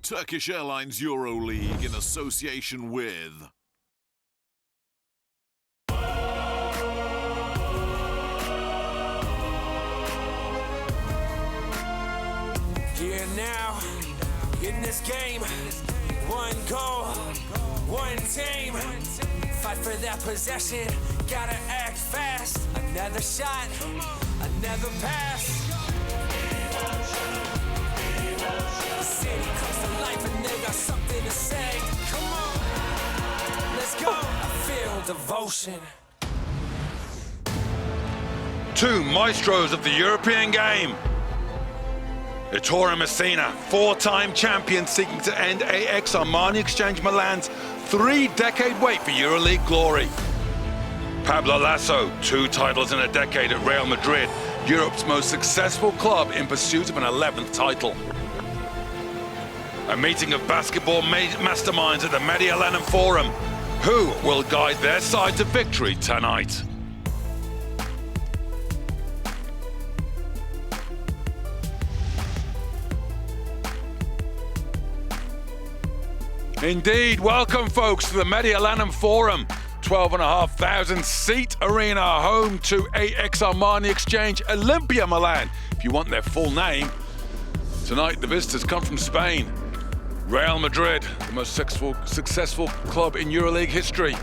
Turkish Airlines EuroLeague in association with... Here now, in this game, one goal, one team. Fight for that possession, gotta act fast. Another shot, another pass. The city comes to life and they got something to say. Come on, let's go. I feel devotion. Two maestros of the European game. Ettore and Messina, four-time champions seeking to end AX Armani Exchange Milan's three-decade wait for EuroLeague glory. Pablo Laso, 2 titles in a decade at Real Madrid, Europe's most successful club in pursuit of an 11th title. A meeting of basketball masterminds at the Milan Forum. Who will guide their side to victory tonight? Indeed, welcome folks to the Milan Forum, 12,500 seat arena, home to AX Armani Exchange Olympia Milan, if you want their full name. Tonight the visitors come from Spain. Real Madrid, the most successful club in EuroLeague history,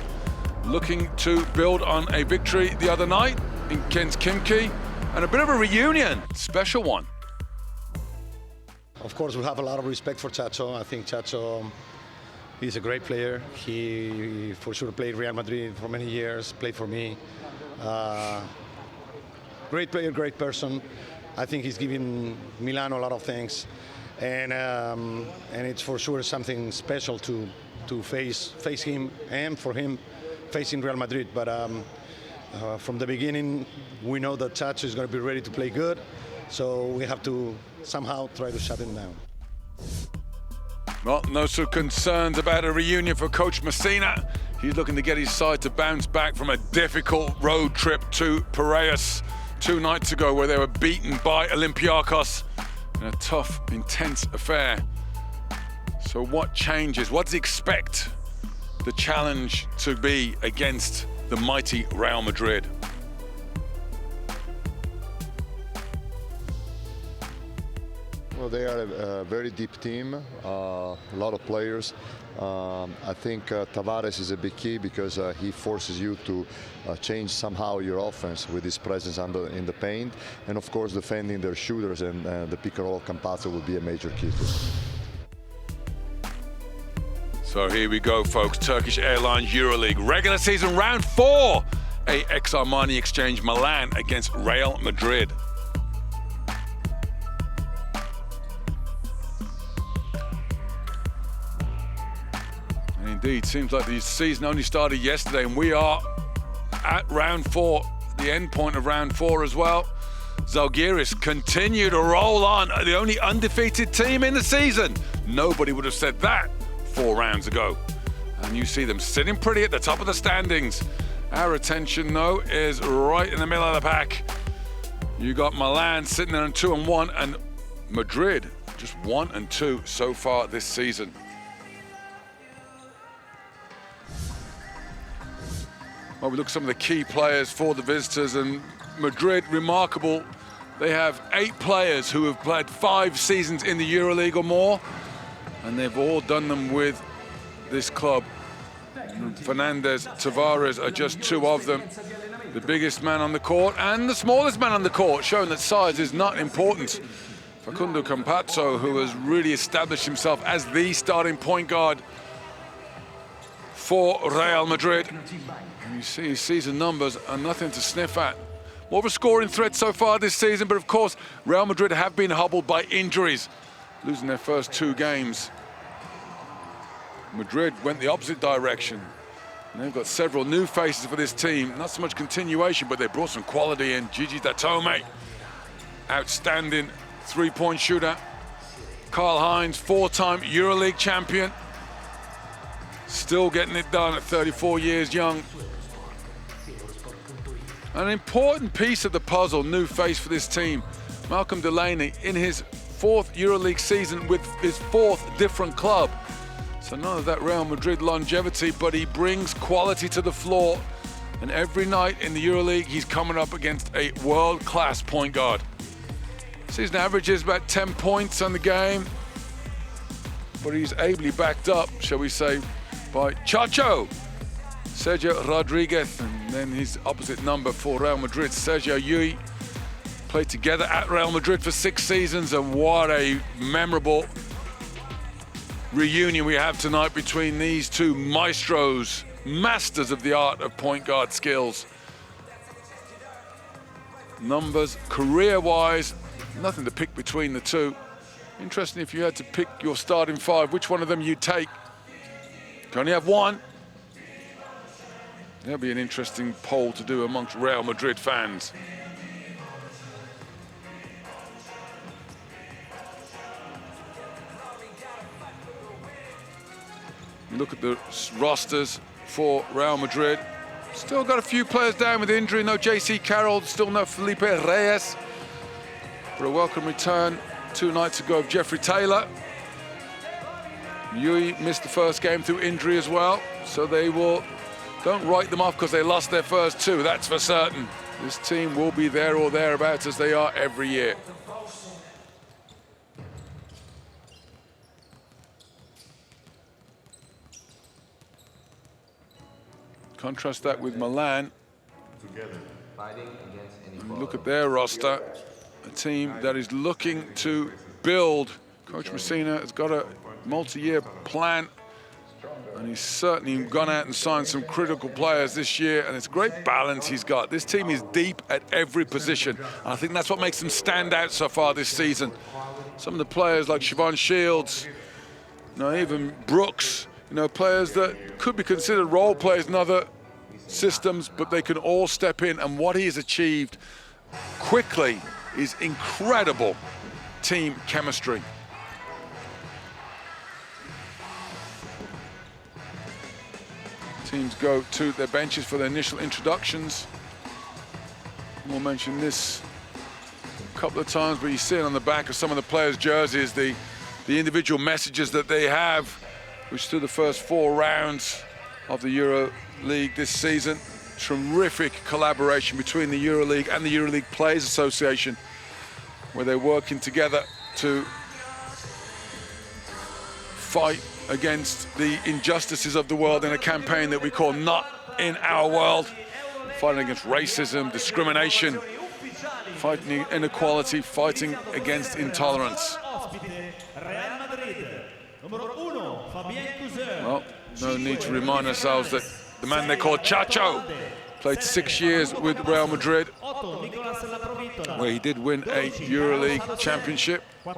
looking to build on a victory the other night in Ken's Kimki, and a bit of a reunion, special one. Of course, we have a lot of respect for Chacho. I think Chacho, he's a great player. He for sure played Real Madrid for many years, played for me. Great player, great person. I think he's given Milan a lot of things. And it's for sure something special to face him and for him facing Real Madrid. But from the beginning, we know that Chacho is going to be ready to play good. So we have to somehow try to shut him down. Well, no sort of concerns about a reunion for Coach Messina. He's looking to get his side to bounce back from a difficult road trip to Piraeus 2 nights ago, where they were beaten by Olympiacos in a tough, intense affair. So what changes? What does he expect the challenge to be against the mighty Real Madrid? Well, they are a very deep team, a lot of players. I think Tavares is a big key because he forces you to change somehow your offense with his presence in the paint. And of course, defending their shooters and the pick and roll Campazzo will be a major key too. So here we go, folks. Turkish Airlines EuroLeague regular season round 4. AX Armani Exchange Milan against Real Madrid. Indeed, seems like the season only started yesterday, and we are at round 4, the end point of round 4 as well. Zalgiris continue to roll on, the only undefeated team in the season. Nobody would have said that 4 rounds ago. And you see them sitting pretty at the top of the standings. Our attention, though, is right in the middle of the pack. You got Milan sitting there on 2-1, and Madrid just 1-2 so far this season. Well, we look at some of the key players for the visitors, and Madrid, remarkable. They have 8 players who have played 5 seasons in the EuroLeague or more, and they've all done them with this club. Fernandez, Tavares are just 2 of them. The biggest man on the court and the smallest man on the court, showing that size is not important. Facundo Campazzo, who has really established himself as the starting point guard for Real Madrid. You see his season numbers are nothing to sniff at. More of a scoring threat so far this season, but of course, Real Madrid have been hobbled by injuries, losing their first 2 games. Madrid went the opposite direction. And they've got several new faces for this team. Not so much continuation, but they brought some quality in. Gigi Datome, outstanding 3-point shooter. Karl Heinz, 4-time EuroLeague champion. Still getting it done at 34 years young. An important piece of the puzzle, new face for this team. Malcolm Delaney, in his fourth EuroLeague season with his fourth different club. So none of that Real Madrid longevity, but he brings quality to the floor. And every night in the EuroLeague, he's coming up against a world-class point guard. Season average is about 10 points on the game, but he's ably backed up, shall we say, by Chacho, Sergio Rodriguez, and then his opposite number for Real Madrid, Sergio Yui. Played together at Real Madrid for 6 seasons, and what a memorable reunion we have tonight between these two maestros, masters of the art of point guard skills. Numbers, career-wise, nothing to pick between the two. Interesting, if you had to pick your starting 5, which one of them you'd take? You can only have one. That'll be an interesting poll to do amongst Real Madrid fans. Look at the rosters for Real Madrid. Still got a few players down with injury. No J.C. Carroll, still no Felipe Reyes. For a welcome return 2 nights ago of Jeffrey Taylor. Yui missed the first game through injury as well, so don't write them off because they lost their first 2, that's for certain. This team will be there or thereabouts as they are every year. Contrast that with Milan. And look at their roster, a team that is looking to build. Coach Messina has got a multi-year plan, and he's certainly gone out and signed some critical players this year, and it's a great balance he's got. This team is deep at every position, and I think that's what makes them stand out so far this season. Some of the players like Siobhan Shields, even Brooks, players that could be considered role players in other systems, but they can all step in, and what he has achieved quickly is incredible team chemistry. Teams go to their benches for their initial introductions. We'll mention this a couple of times, but you see it on the back of some of the players' jerseys, the individual messages that they have, which through the first 4 rounds of the EuroLeague this season. Terrific collaboration between the EuroLeague and the EuroLeague Players Association, where they're working together to fight against the injustices of the world in a campaign that we call Not in Our World, fighting against racism, discrimination, fighting inequality, fighting against intolerance. Well, no need to remind ourselves that the man they call Chacho played 6 years with Real Madrid, where he did win a EuroLeague championship. Won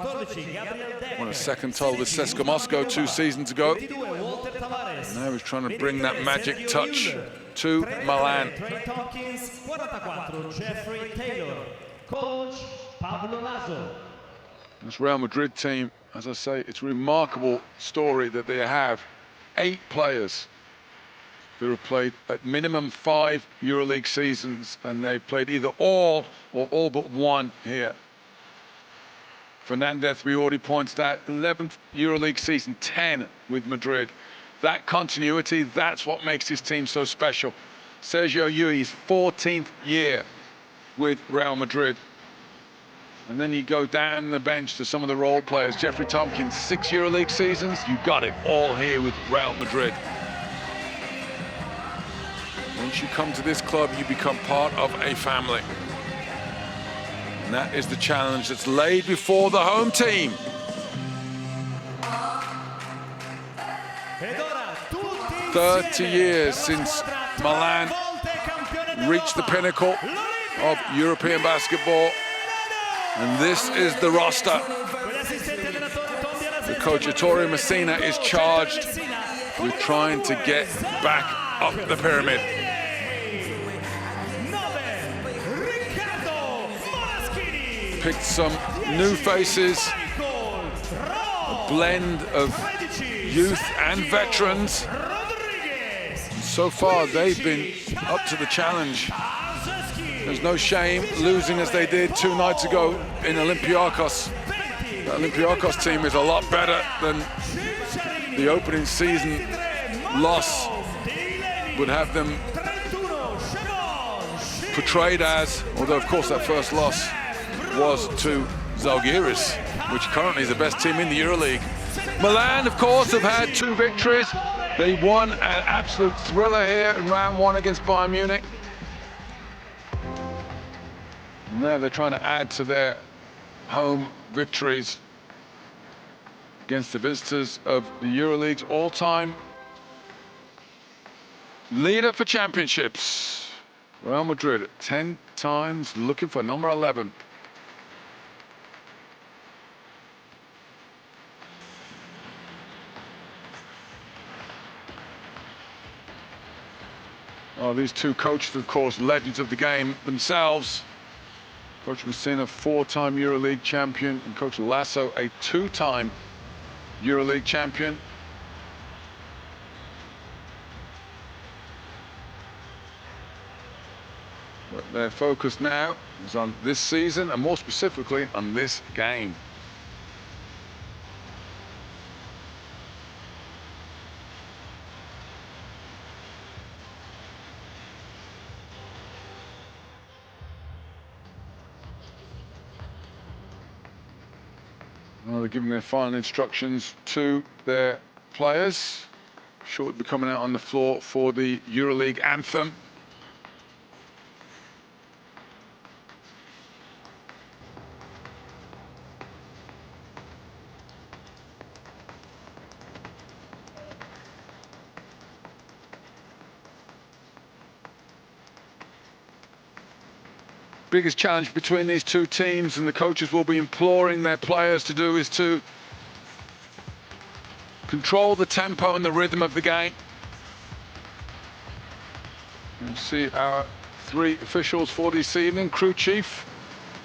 a second title with CSKA Moscow 2 seasons ago. And now he's trying to bring that magic touch to Milan. Coach Pablo Laso. This Real Madrid team, as I say, it's a remarkable story that they have 8 players who have played at minimum 5 EuroLeague seasons, and they've played either all or all but one here. Fernandez, we already pointed out, 11th EuroLeague season, 10 with Madrid. That continuity, that's what makes his team so special. Sergio Yui's 14th year with Real Madrid. And then you go down the bench to some of the role players. Jeffrey Tompkins, 6 EuroLeague seasons, you got it all here with Real Madrid. Once you come to this club, you become part of a family. And that is the challenge that's laid before the home team. 30 years since Milan reached the pinnacle of European basketball. And this is the roster. The coach Ettore Messina is charged with trying to get back up the pyramid. Picked some new faces, a blend of youth and veterans. So far, they've been up to the challenge. There's no shame losing as they did 2 nights ago in Olympiacos. The Olympiacos team is a lot better than the opening season loss would have them portrayed as, although of course that first loss was to Zalgiris, which currently is the best team in the EuroLeague. Milan, of course, have had 2 victories. They won an absolute thriller here in round 1 against Bayern Munich. Now they're trying to add to their home victories against the visitors of the EuroLeague's all-time leader for championships. Real Madrid 10 times looking for number 11. Oh, these 2 coaches, of course, legends of the game themselves. Coach Messina, 4-time EuroLeague champion, and Coach Laso, a 2-time EuroLeague champion. But their focus now is on this season, and more specifically on this game. Well, they're giving their final instructions to their players. Short be coming out on the floor for the EuroLeague anthem. Biggest challenge between these 2 teams, and the coaches will be imploring their players to do, is to control the tempo and the rhythm of the game. You'll see our 3 officials for this evening: crew chief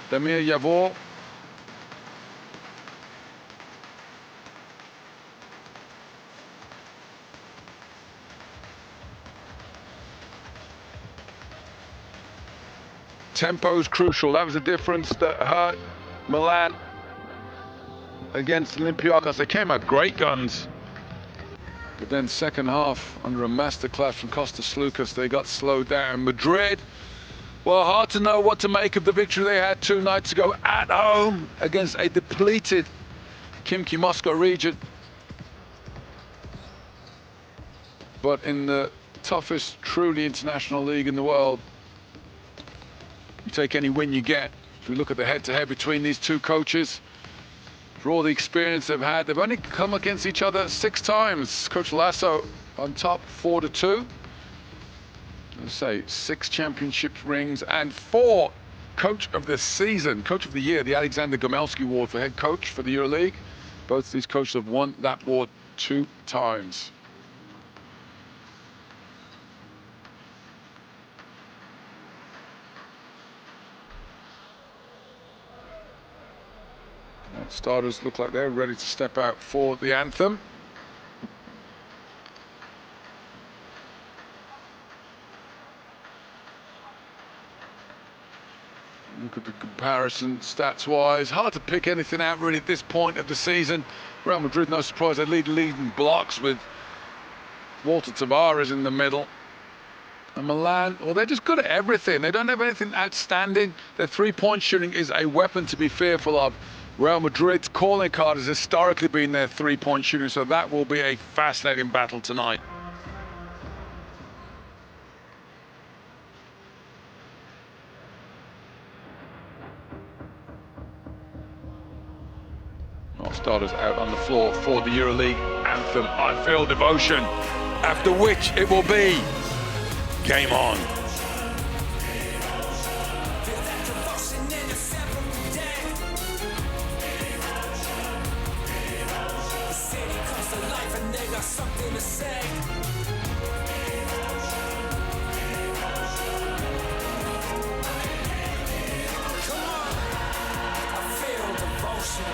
Damir Yavor, tempo is crucial. That was the difference that hurt Milan against Olympiacos. They came out great guns, but then second half, under a masterclass from Kostas Sloukas, they got slowed down. Madrid, well, hard to know what to make of the victory they had 2 nights ago at home against a depleted Khimki Moscow region. But in the toughest, truly international league in the world, you take any win you get. If we look at the head-to-head between these 2 coaches, for all the experience they've had, they've only come against each other 6 times. Coach Laso on top, 4-2. Let's say 6 championship rings and 4 coach of the season, coach of the year, the Alexander Gomelski Award for head coach for the EuroLeague. Both these coaches have won that award 2 times. Starters look like they're ready to step out for the anthem. Look at the comparison stats-wise. Hard to pick anything out really at this point of the season. Real Madrid, no surprise, they leading blocks with Walter Tavares in the middle. And Milan, well, they're just good at everything. They don't have anything outstanding. Their 3-point shooting is a weapon to be fearful of. Real Madrid's calling card has historically been their 3-point shooting, so that will be a fascinating battle tonight. Our starters out on the floor for the EuroLeague anthem, I Feel Devotion, after which it will be game on. Something to say. Come on, I feel devotion.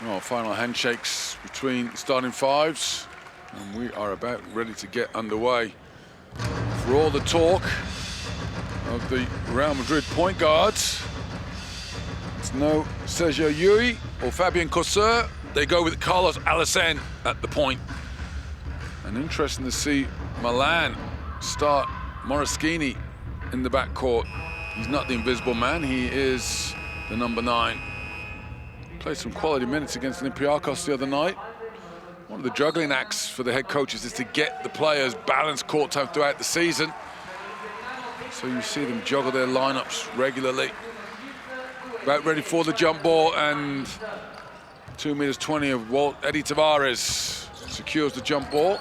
Well, final handshakes between starting 5s, and we are about ready to get underway. For all the talk of the Real Madrid point guards. It's no Sergio Yui or Fabian Cosseur. They go with Carlos Alacen at the point. And interesting to see Milan start Moraschini in the backcourt. He's not the invisible man, he is the number 9. Played some quality minutes against Olympiacos the other night. One of the juggling acts for the head coaches is to get the players balanced court time throughout the season. So you see them juggle their lineups regularly. About ready for the jump ball, and 2 meters 20 of Eddie Tavares secures the jump ball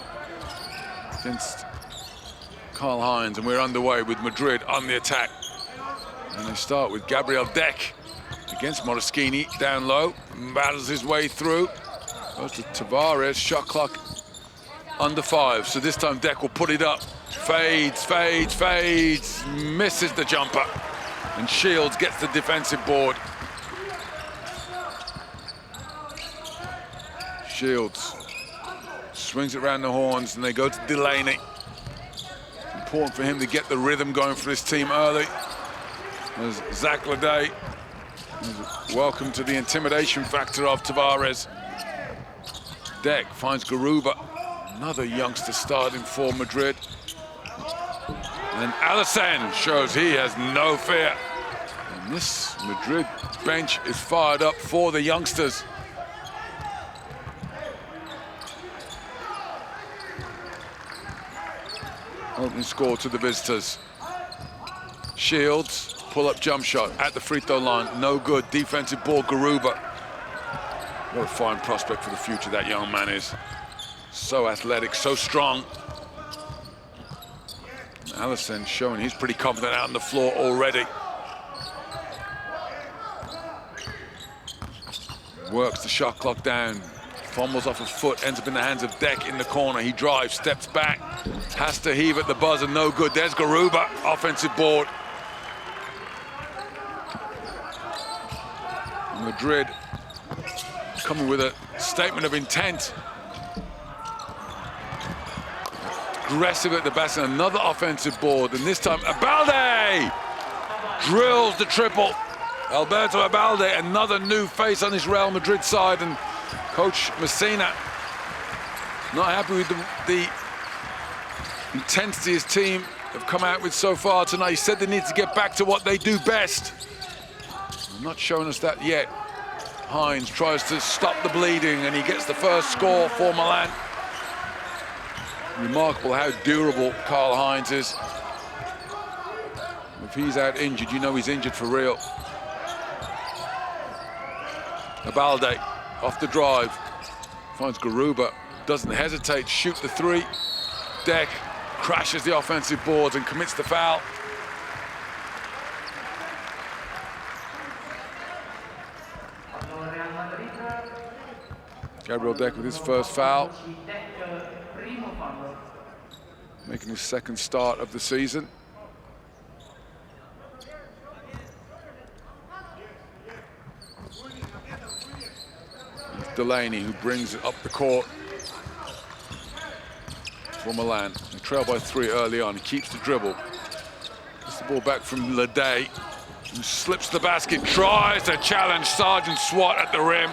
against Karl Heinz, and we're underway with Madrid on the attack. And they start with Gabriel Deck against Moraschini, down low, battles his way through. Goes to Tavares, shot clock under 5. So this time Deck will put it up. Fades, fades, fades, misses the jumper. And Shields gets the defensive board. Shields swings it around the horns, and they go to Delaney. It's important for him to get the rhythm going for his team early. There's Zach Leday. Welcome to the intimidation factor of Tavares. Deck finds Garuba, another youngster starting for Madrid. And Alacen shows he has no fear. And this Madrid bench is fired up for the youngsters. Opening score to the visitors. Shields, pull-up jump shot at the free throw line, no good. Defensive ball, Garuba. What a fine prospect for the future that young man is. So athletic, so strong. Alacen showing he's pretty confident out on the floor already. Works the shot clock down. Fumbles off a foot, ends up in the hands of Deck in the corner. He drives, steps back, has to heave at the buzzer, no good. There's Garuba, offensive board. Madrid coming with a statement of intent. Aggressive at the basket, another offensive board, and this time Abalde drills the triple. Alberto Abalde, another new face on his Real Madrid side, and Coach Messina not happy with the intensity his team have come out with so far tonight. He said they need to get back to what they do best. They're not showing us that yet. Heinz tries to stop the bleeding, and he gets the first score for Milan. Remarkable how durable Karl Heinz is. If he's out injured, you know he's injured for real. Abalde off the drive, finds Garuba, doesn't hesitate, shoot the 3. Deck crashes the offensive boards and commits the foul. Gabriel Deck with his first foul, making his second start of the season. It's Delaney who brings it up the court for Milan. They trail by 3 early on. He keeps the dribble. Gets the ball back from Leday, who slips the basket, tries to challenge Sergeant Swat at the rim.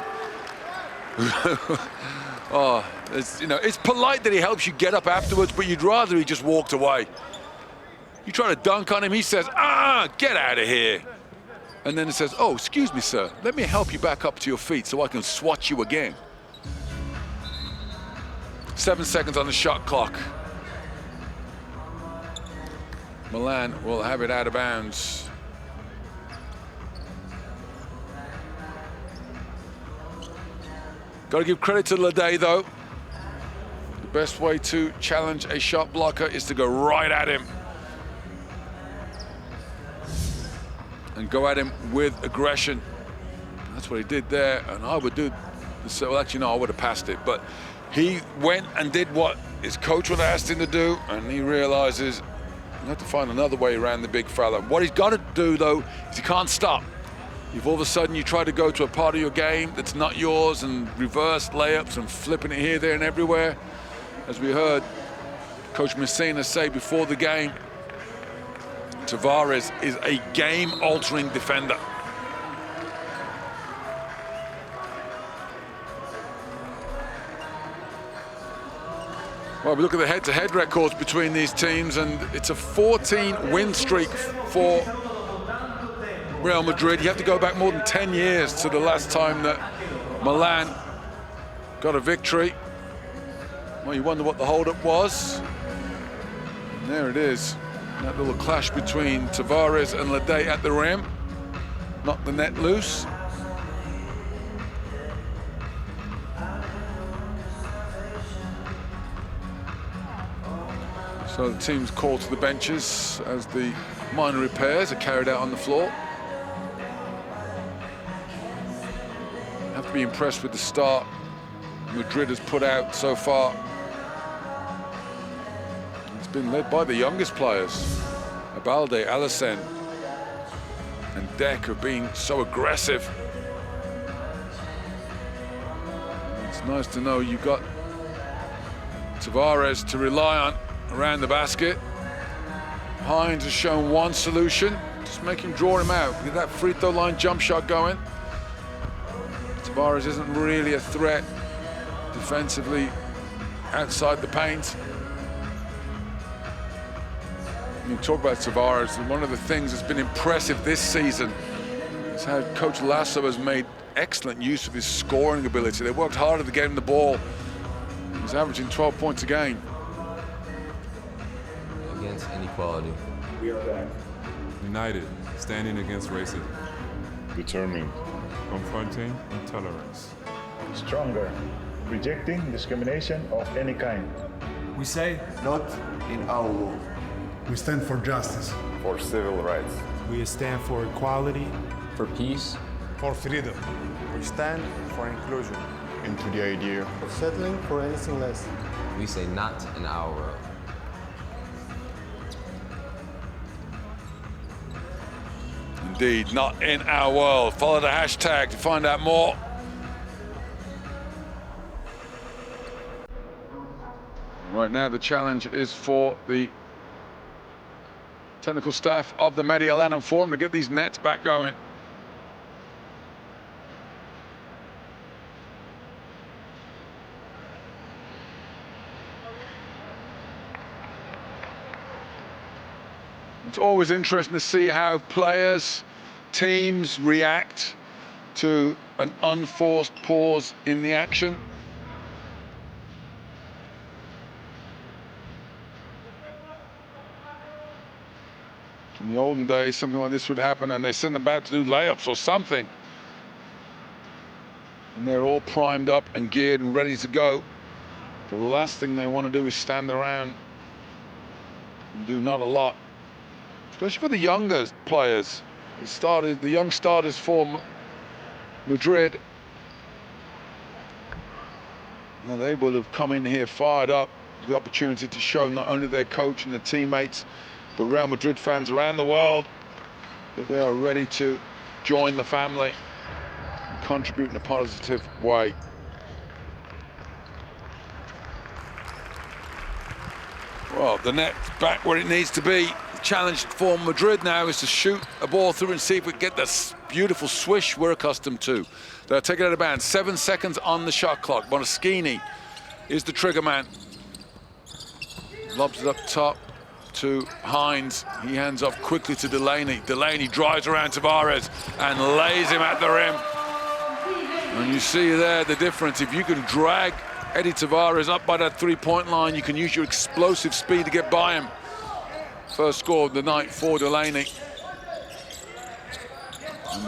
Oh, it's polite that he helps you get up afterwards, but you'd rather he just walked away. You try to dunk on him, he says, get out of here. And then it says, oh, excuse me, sir, let me help you back up to your feet so I can swat you again. 7 seconds on the shot clock. Milan will have it out of bounds. Got to give credit to Leday, though. The best way to challenge a shot blocker is to go right at him. And go at him with aggression. That's what he did there, and I would do, well, actually, no, I would have passed it, but he went and did what his coach would have asked him to do, and he realizes you have to find another way around the big fella. What he's got to do, though, is he can't stop. If all of a sudden you try to go to a part of your game that's not yours and reverse layups and flipping it here, there, and everywhere, as we heard Coach Messina say before the game, Tavares is a game-altering defender. Well, we look at the head-to-head records between these teams, and it's a 14-win streak for Real Madrid. You have to go back more than 10 years to the last time that Milan got a victory. Well, you wonder what the hold-up was. And there it is. That little clash between Tavares and Lede at the rim. Knocked the net loose. So the team's called to the benches as the minor repairs are carried out on the floor. Have to be impressed with the start Madrid has put out so far. It's been led by the youngest players. Abalde, Alisson, and Deck have been so aggressive. It's nice to know you've got Tavares to rely on around the basket. Hines has shown one solution, just make him draw him out. Get that free throw line jump shot going. Tavares isn't really a threat defensively outside the paint. You talk about Tavares, and one of the things that's been impressive this season is how Coach Laso has made excellent use of his scoring ability. They worked hard to get him the ball. He's averaging 12 points a game. Against inequality. We are back. United, standing against racism. Determined. Confronting intolerance. Stronger. Rejecting discrimination of any kind. We say, not in our world. We stand for justice. For civil rights. We stand for equality. For peace. For freedom. We stand for inclusion. Into the idea of settling for anything less. We say not in our world. Indeed, not in our world. Follow the hashtag to find out more. Right now, the challenge is for the technical staff of the Milan Forum to get these nets back going. It's always interesting to see how players, teams react to an unforced pause in the action. In the olden days, something like this would happen and they send them back to do layups or something. And they're all primed up and geared and ready to go. The last thing they want to do is stand around and do not a lot. Especially for the younger players. The young starters for Madrid. Now they will have come in here fired up, the opportunity to show not only their coach and their teammates, but Real Madrid fans around the world that they are ready to join the family and contribute in a positive way. Well, the net's back where it needs to be. Challenge for Madrid now is to shoot a ball through and see if we can get this beautiful swish we're accustomed to. They'll take it out of bounds. 7 seconds on the shot clock. Monoschini is the trigger man. Lobs it up top to Hines. He hands off quickly to Delaney. Delaney drives around Tavares and lays him at the rim. And you see there the difference. If you can drag Eddie Tavares up by that three-point line, you can use your explosive speed to get by him. First score of the night for Delaney.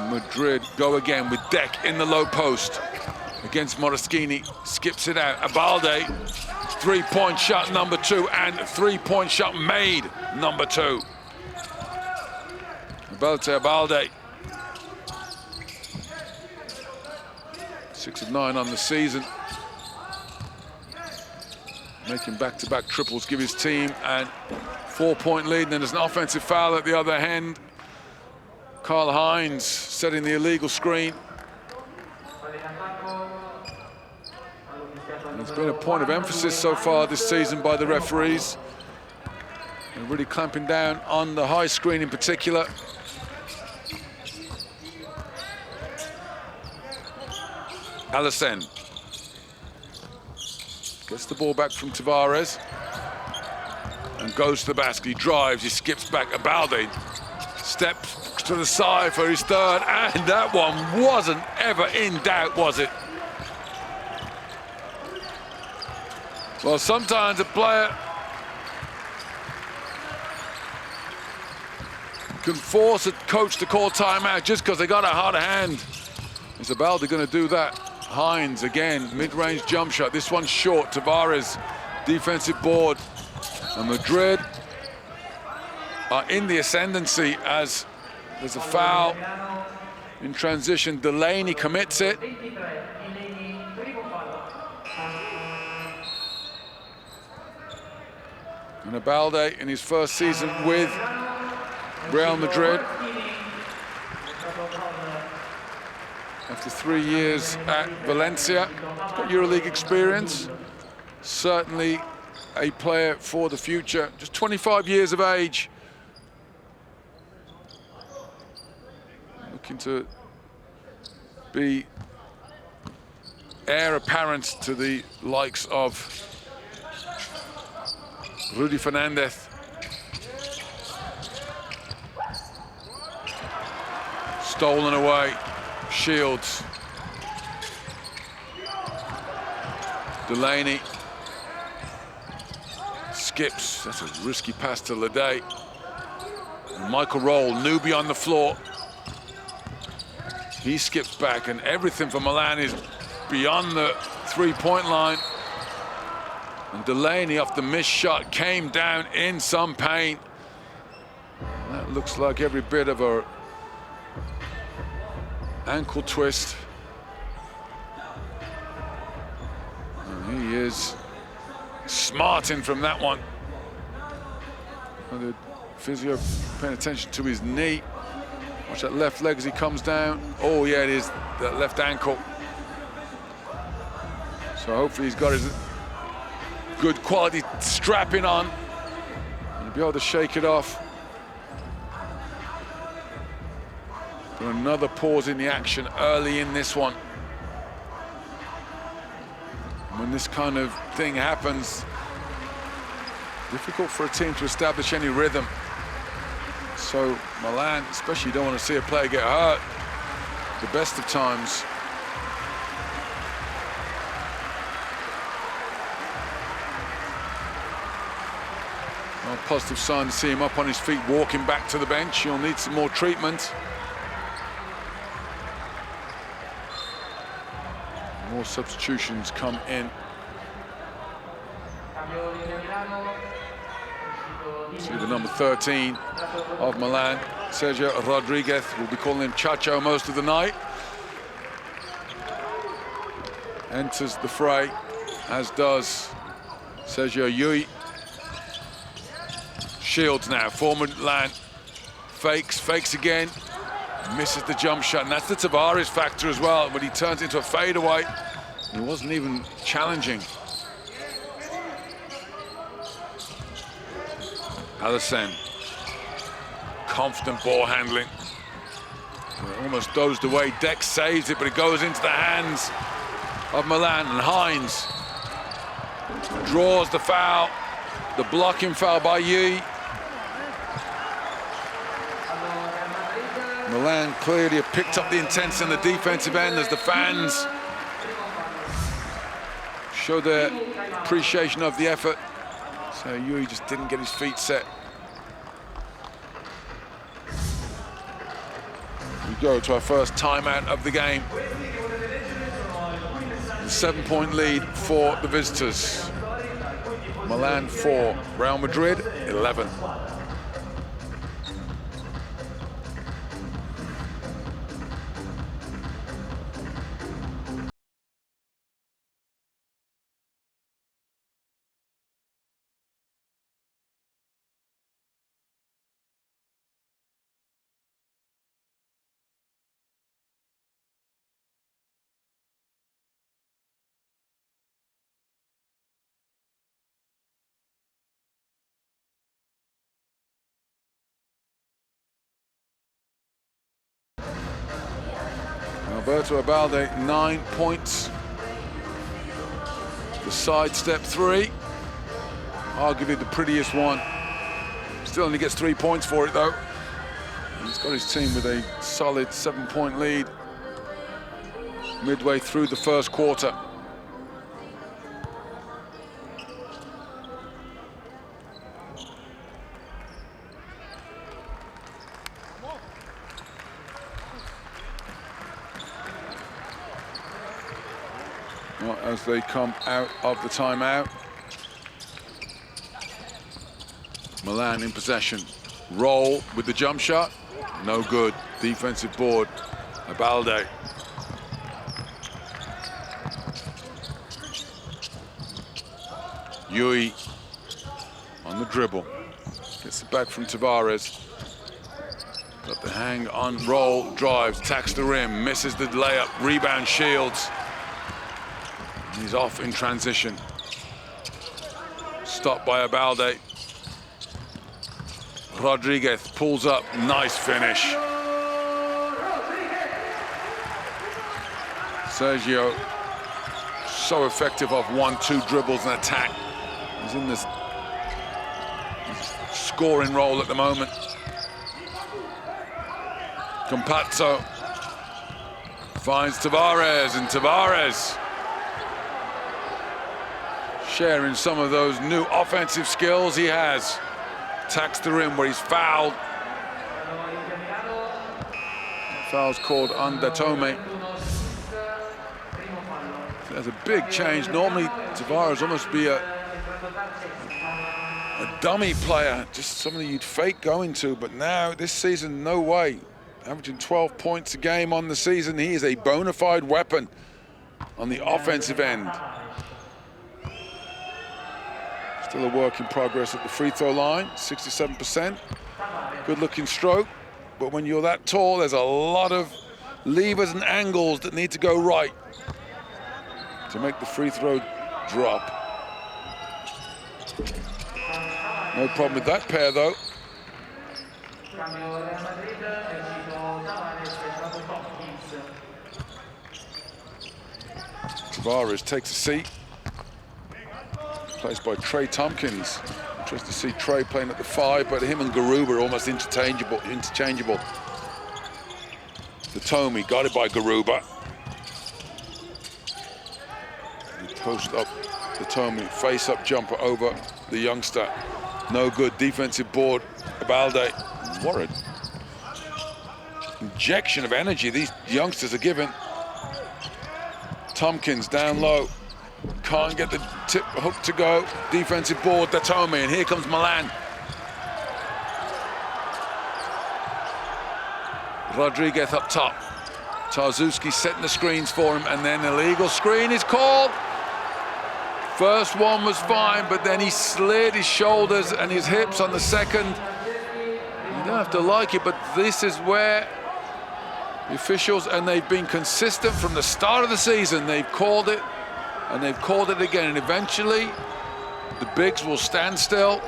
Madrid go again with Deck in the low post against Monoschini. Skips it out. Abalde, three-point shot number 2 and three-point shot made number 2. Abalde. 6 of 9 on the season. Making back-to-back triples, give his team a 4-point lead, and then there's an offensive foul at the other end. Karl Hines setting the illegal screen. And it's been a point of emphasis so far this season by the referees. And really clamping down on the high screen in particular. Allison gets the ball back from Tavares and goes to the basket. He drives, he skips back. Abalde steps to the side for his third, and that one wasn't ever in doubt, was it? Well, sometimes a player can force a coach to call timeout just because they got a hot hand. Is Abalde going to do that? Hines again, mid-range jump shot. This one's short. Tavares, defensive board. And Madrid are in the ascendancy as there's a foul in transition. Delaney commits it. And Abalde in his first season with Real Madrid, after 3 years at Valencia. He's got EuroLeague experience. Certainly a player for the future. Just 25 years of age. Looking to be heir apparent to the likes of Rudy Fernandez. Stolen away. Shields. Delaney skips. That's a risky pass to Lede. Michael Roll, newbie on the floor. He skips back, and everything for Milan is beyond the three-point line. And Delaney, off the missed shot, came down in some pain. That looks like every bit of a ankle twist. And he is smarting from that one. And the physio paying attention to his knee. Watch that left leg as he comes down. Oh yeah, it is that left ankle. So hopefully he's got his good quality strapping on and he'll be able to shake it off. But another pause in the action early in this one. When this kind of thing happens, difficult for a team to establish any rhythm. So Milan, especially, you don't want to see a player get hurt the best of times. Well, positive sign to see him up on his feet, walking back to the bench. He'll need some more treatment. More substitutions come in. See the number 13 of Milan, Sergio Rodriguez. We'll be calling him Chacho most of the night. Enters the fray, as does Sergio Yui. Shields now, former Milan. Fakes again. Misses the jump shot, and that's the Tavares factor as well, when he turns into a fadeaway. He wasn't even challenging. Allison, confident ball handling. Almost dozed away. Deck saves it, but it goes into the hands of Milan, and Hines draws the foul. The blocking foul by Yi. Milan clearly have picked up the intensity on the defensive end as the fans show their appreciation of the effort. So Yui just didn't get his feet set. We go to our first timeout of the game. The 7-point lead for the visitors. Milan 4, Real Madrid 11. Alberto Abalde, 9 points. The sidestep 3, arguably the prettiest one. Still only gets 3 points for it though. He's got his team with a solid 7-point lead midway through the first quarter. Well, as they come out of the timeout, Milan in possession. Roll with the jump shot. No good. Defensive board. Abalde. Yui on the dribble. Gets it back from Tavares. Got the hang on roll. Drives. Tacks the rim. Misses the layup. Rebound shields. He's off in transition. Stopped by Abalde. Rodriguez pulls up, nice finish. Sergio, so effective off 1-2 dribbles and attack. He's in this scoring role at the moment. Campazzo finds Tavares, and Tavares sharing some of those new offensive skills he has. Attacks the rim where he's fouled. Foul's called on Ettore. There's a big change. Normally, Tavares almost be a dummy player, just something you'd fake going to, but now, this season, no way. Averaging 12 points a game on the season, he is a bona fide weapon on the offensive end. Still a work in progress at the free throw line, 67%. Good looking stroke, but when you're that tall, there's a lot of levers and angles that need to go right to make the free throw drop. No problem with that pair though. Tavares takes a seat. Placed by Trey Tompkins. Interesting to see Trey playing at the 5, but him and Garuba are almost interchangeable. The Tommy got it by Garuba. He post up the Tommy, face-up jumper over the youngster. No good. Defensive board. Abalde. What an injection of energy these youngsters are giving. Tompkins down low. Can't get the tip hook to go. Defensive board, Ettore, and here comes Milan. Rodriguez up top. Tarzuski setting the screens for him, and then illegal screen is called. First one was fine, but then he slid his shoulders and his hips on the second. You don't have to like it, but this is where the officials, and they've been consistent from the start of the season, they've called it. And they've called it again, and eventually the bigs will stand still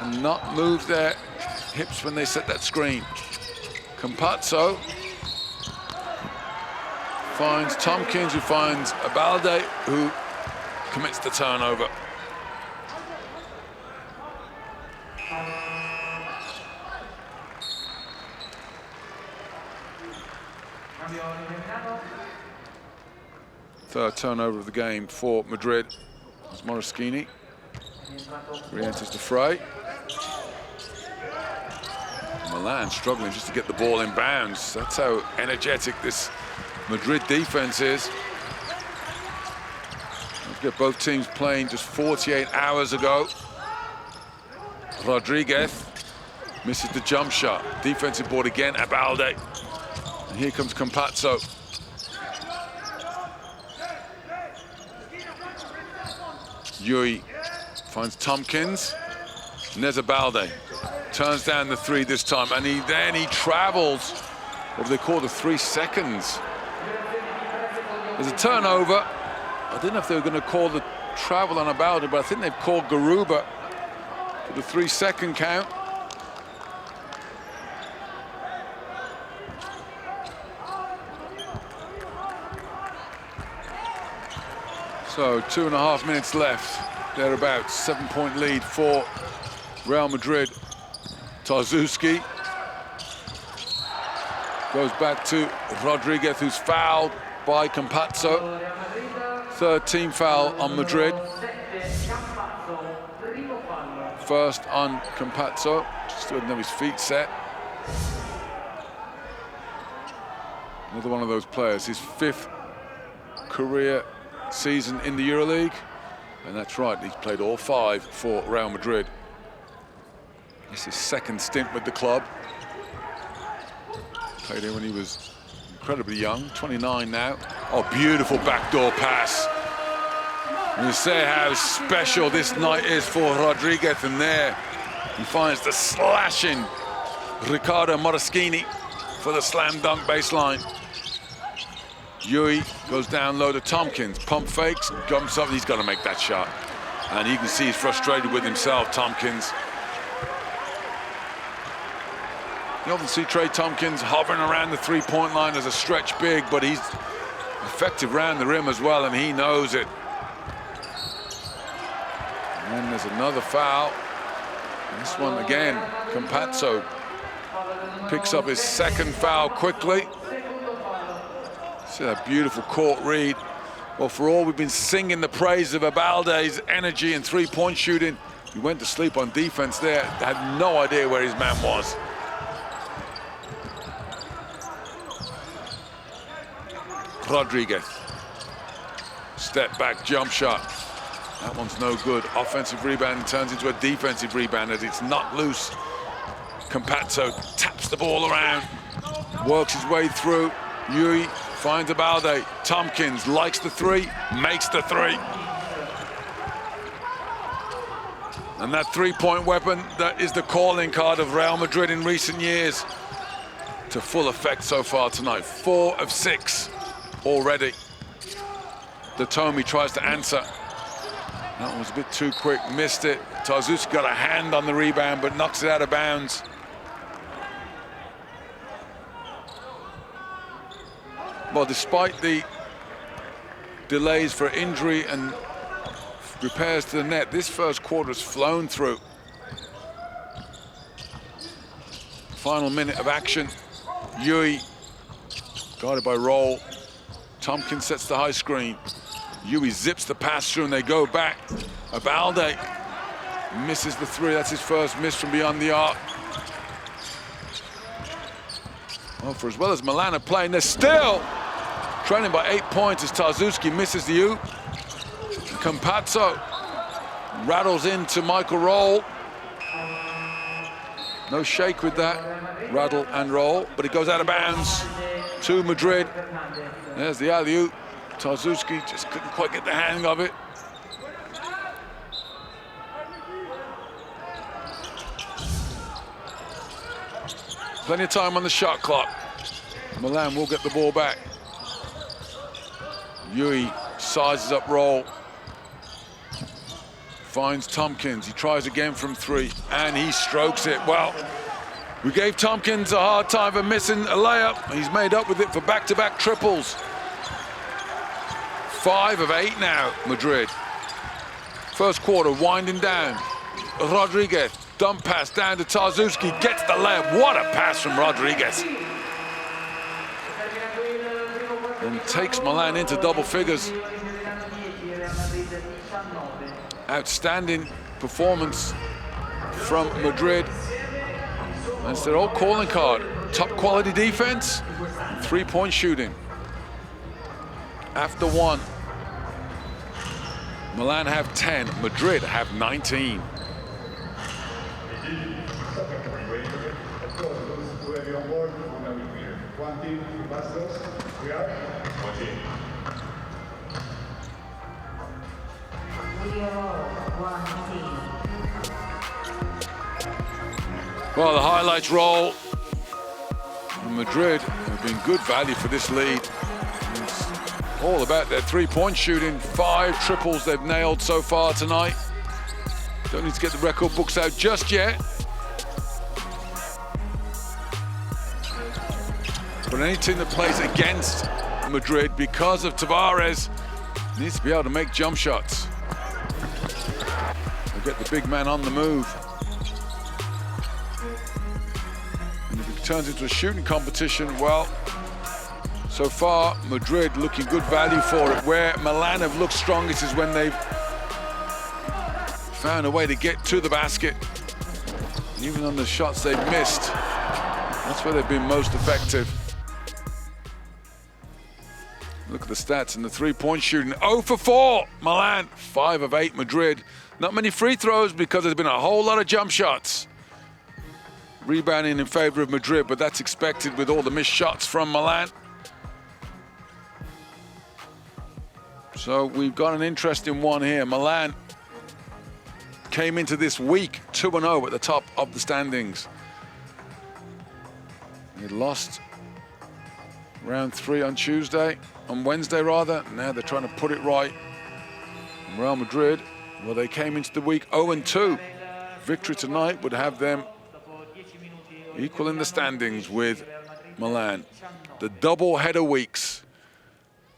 and not move their hips when they set that screen. Campazzo finds Tompkins, who finds Abalde, who commits the turnover. Third turnover of the game for Madrid. It's Moraschini. Re-enters the fray. Milan struggling just to get the ball in bounds. That's how energetic this Madrid defense is. Let's get both teams playing just 48 hours ago. Rodriguez misses the jump shot. Defensive board again, Abalde. And here comes Campazzo. Yui finds Tompkins. And there's Abalde. Turns down the 3 this time, and then he travels. What do they call the 3 seconds? There's a turnover. I didn't know if they were going to call the travel on Abalde, but I think they've called Garuba for the 3-second count. So 2.5 minutes left, thereabouts. 7-point lead for Real Madrid. Tarzuski goes back to Rodriguez, who's fouled by Campazzo. Third team foul on Madrid. First on Campazzo, just didn't have his feet set. Another one of those players, his 5th career season in the EuroLeague. And that's right, he's played all 5 for Real Madrid. It's his 2nd stint with the club. Played here when he was incredibly young, 29 now. Oh, beautiful backdoor pass. You say how special this night is for Rodriguez, and there he finds the slashing Riccardo Moraschini for the slam dunk baseline. Yui goes down low to Tompkins, pump fakes, jumps up, and he's got to make that shot. And you can see he's frustrated with himself, Tompkins. You often see Trey Tompkins hovering around the three-point line as a stretch big, but he's effective around the rim as well, and he knows it. And then there's another foul. And this one again, Campazzo picks up his 2nd foul quickly. See that beautiful court read. Well, for all we've been singing the praise of Abalde's energy and three-point shooting, he went to sleep on defense there. Had no idea where his man was. Rodriguez. Step back jump shot. That one's no good. Offensive rebound turns into a defensive rebound as it's not loose. Campazzo taps the ball around, works his way through. Yui finds Abalde. Tompkins likes the 3, makes the 3. And that three-point weapon, that is the calling card of Real Madrid in recent years, to full effect so far tonight. 4 of 6 already. Datomi tries to answer. That was a bit too quick, missed it. Tarzuski got a hand on the rebound, but knocks it out of bounds. Well, despite the delays for injury and repairs to the net, this first quarter has flown through. Final minute of action. Yui guarded by Roll. Tompkins sets the high screen. Yui zips the pass through and they go back. Abalde misses the 3. That's his first miss from beyond the arc. Well, for as well as Milan are playing, they're still trailing by 8 points as Tarzuski misses the oop. Campazzo rattles into Michael Roll. No shake with that, rattle and roll, but it goes out of bounds to Madrid. There's the alley-oop. Tarzuski just couldn't quite get the hang of it. Plenty of time on the shot clock. Milan will get the ball back. Yui sizes up Roll. Finds Tompkins. He tries again from 3, and he strokes it. Well, we gave Tompkins a hard time for missing a layup. He's made up with it for back-to-back triples. 5 of 8 now, Madrid. First quarter winding down. Rodriguez, dump pass down to Tarzuski, gets the layup. What a pass from Rodriguez. And takes Milan into double figures. Outstanding performance from Madrid. And it's their old calling card. Top quality defense, three-point shooting. After 1, Milan have 10, Madrid have 19. Well, the highlights roll. Madrid have been good value for this lead. It's all about their three-point shooting. 5 triples they've nailed so far tonight. Don't need to get the record books out just yet. But any team that plays against Madrid because of Tavares, Needs to be able to make jump shots. They'll get the big man on the move. And if it turns into a shooting competition, well, so far, Madrid looking good value for it. Where Milan have looked strongest is when they've found a way to get to the basket. Even on the shots they've missed, that's where they've been most effective. Look at the stats in the three-point shooting. 0 for 4, Milan. 5 of 8, Madrid. Not many free throws because there's been a whole lot of jump shots. Rebounding in favor of Madrid, but that's expected with all the missed shots from Milan. So we've got an interesting one here. Milan came into this week 2-0 at the top of the standings. They lost round 3 on Wednesday rather. Now they're trying to put it right. Real Madrid, well, they came into the week 0-2. Victory tonight would have them equal in the standings with Milan. The double-header weeks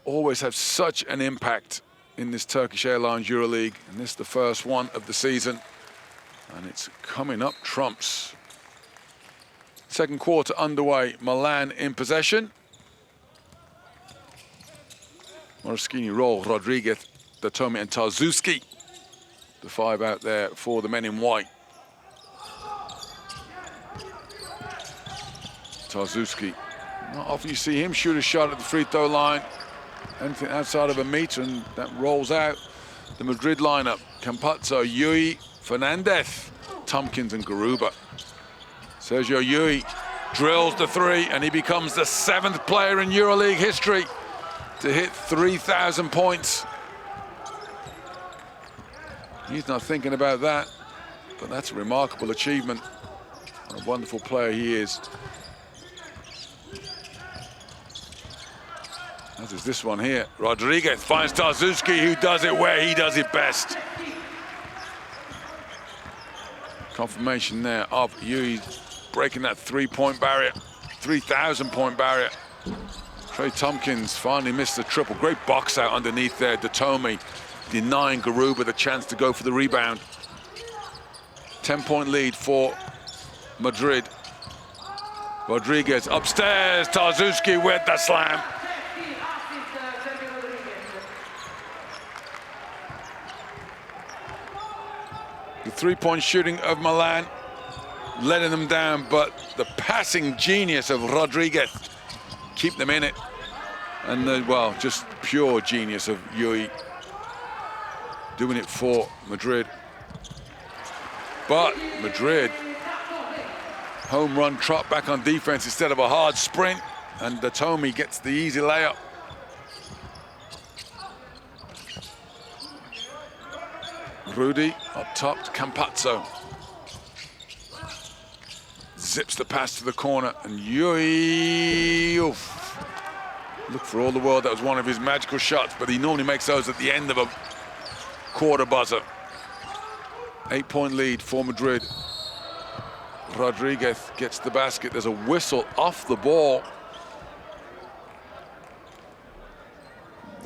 always have such an impact in this Turkish Airlines EuroLeague, and this is the first one of the season, and it's coming up trumps. Second quarter underway, Milan in possession. Moraschini roll, Rodriguez, Datomi and Tarzuski. The 5 out there for the men in white. Tarzuski, not often you see him shoot a shot at the free throw line. Anything outside of a meter, and that rolls out the Madrid lineup. Campazzo, Yui, Fernandez, Tompkins and Garuba. Sergio Yui drills the 3, and he becomes the 7th player in EuroLeague history to hit 3,000 points. He's not thinking about that, but that's a remarkable achievement. What a wonderful player he is. As is this one here. Rodriguez finds Tarzuski, who does it where he does it best. Confirmation there of Yui breaking that 3-point barrier, 3,000-point barrier. Trey Tompkins finally missed the triple. Great box out underneath there. Datomi denying Garuba the chance to go for the rebound. 10-point lead for Madrid. Rodriguez upstairs. Tarzuski with the slam. The 3-point shooting of Milan letting them down, but the passing genius of Rodriguez keep them in it. And the, well, just pure genius of Yui doing it for Madrid. But Madrid, home run trot back on defense instead of a hard sprint, and Datomi gets the easy layup. Rudy up top to Campazzo. Zips the pass to the corner, and Yui, oof. Look for all the world, that was one of his magical shots, but he normally makes those at the end of a quarter buzzer. 8-point lead for Madrid. Rodriguez gets the basket. There's a whistle off the ball.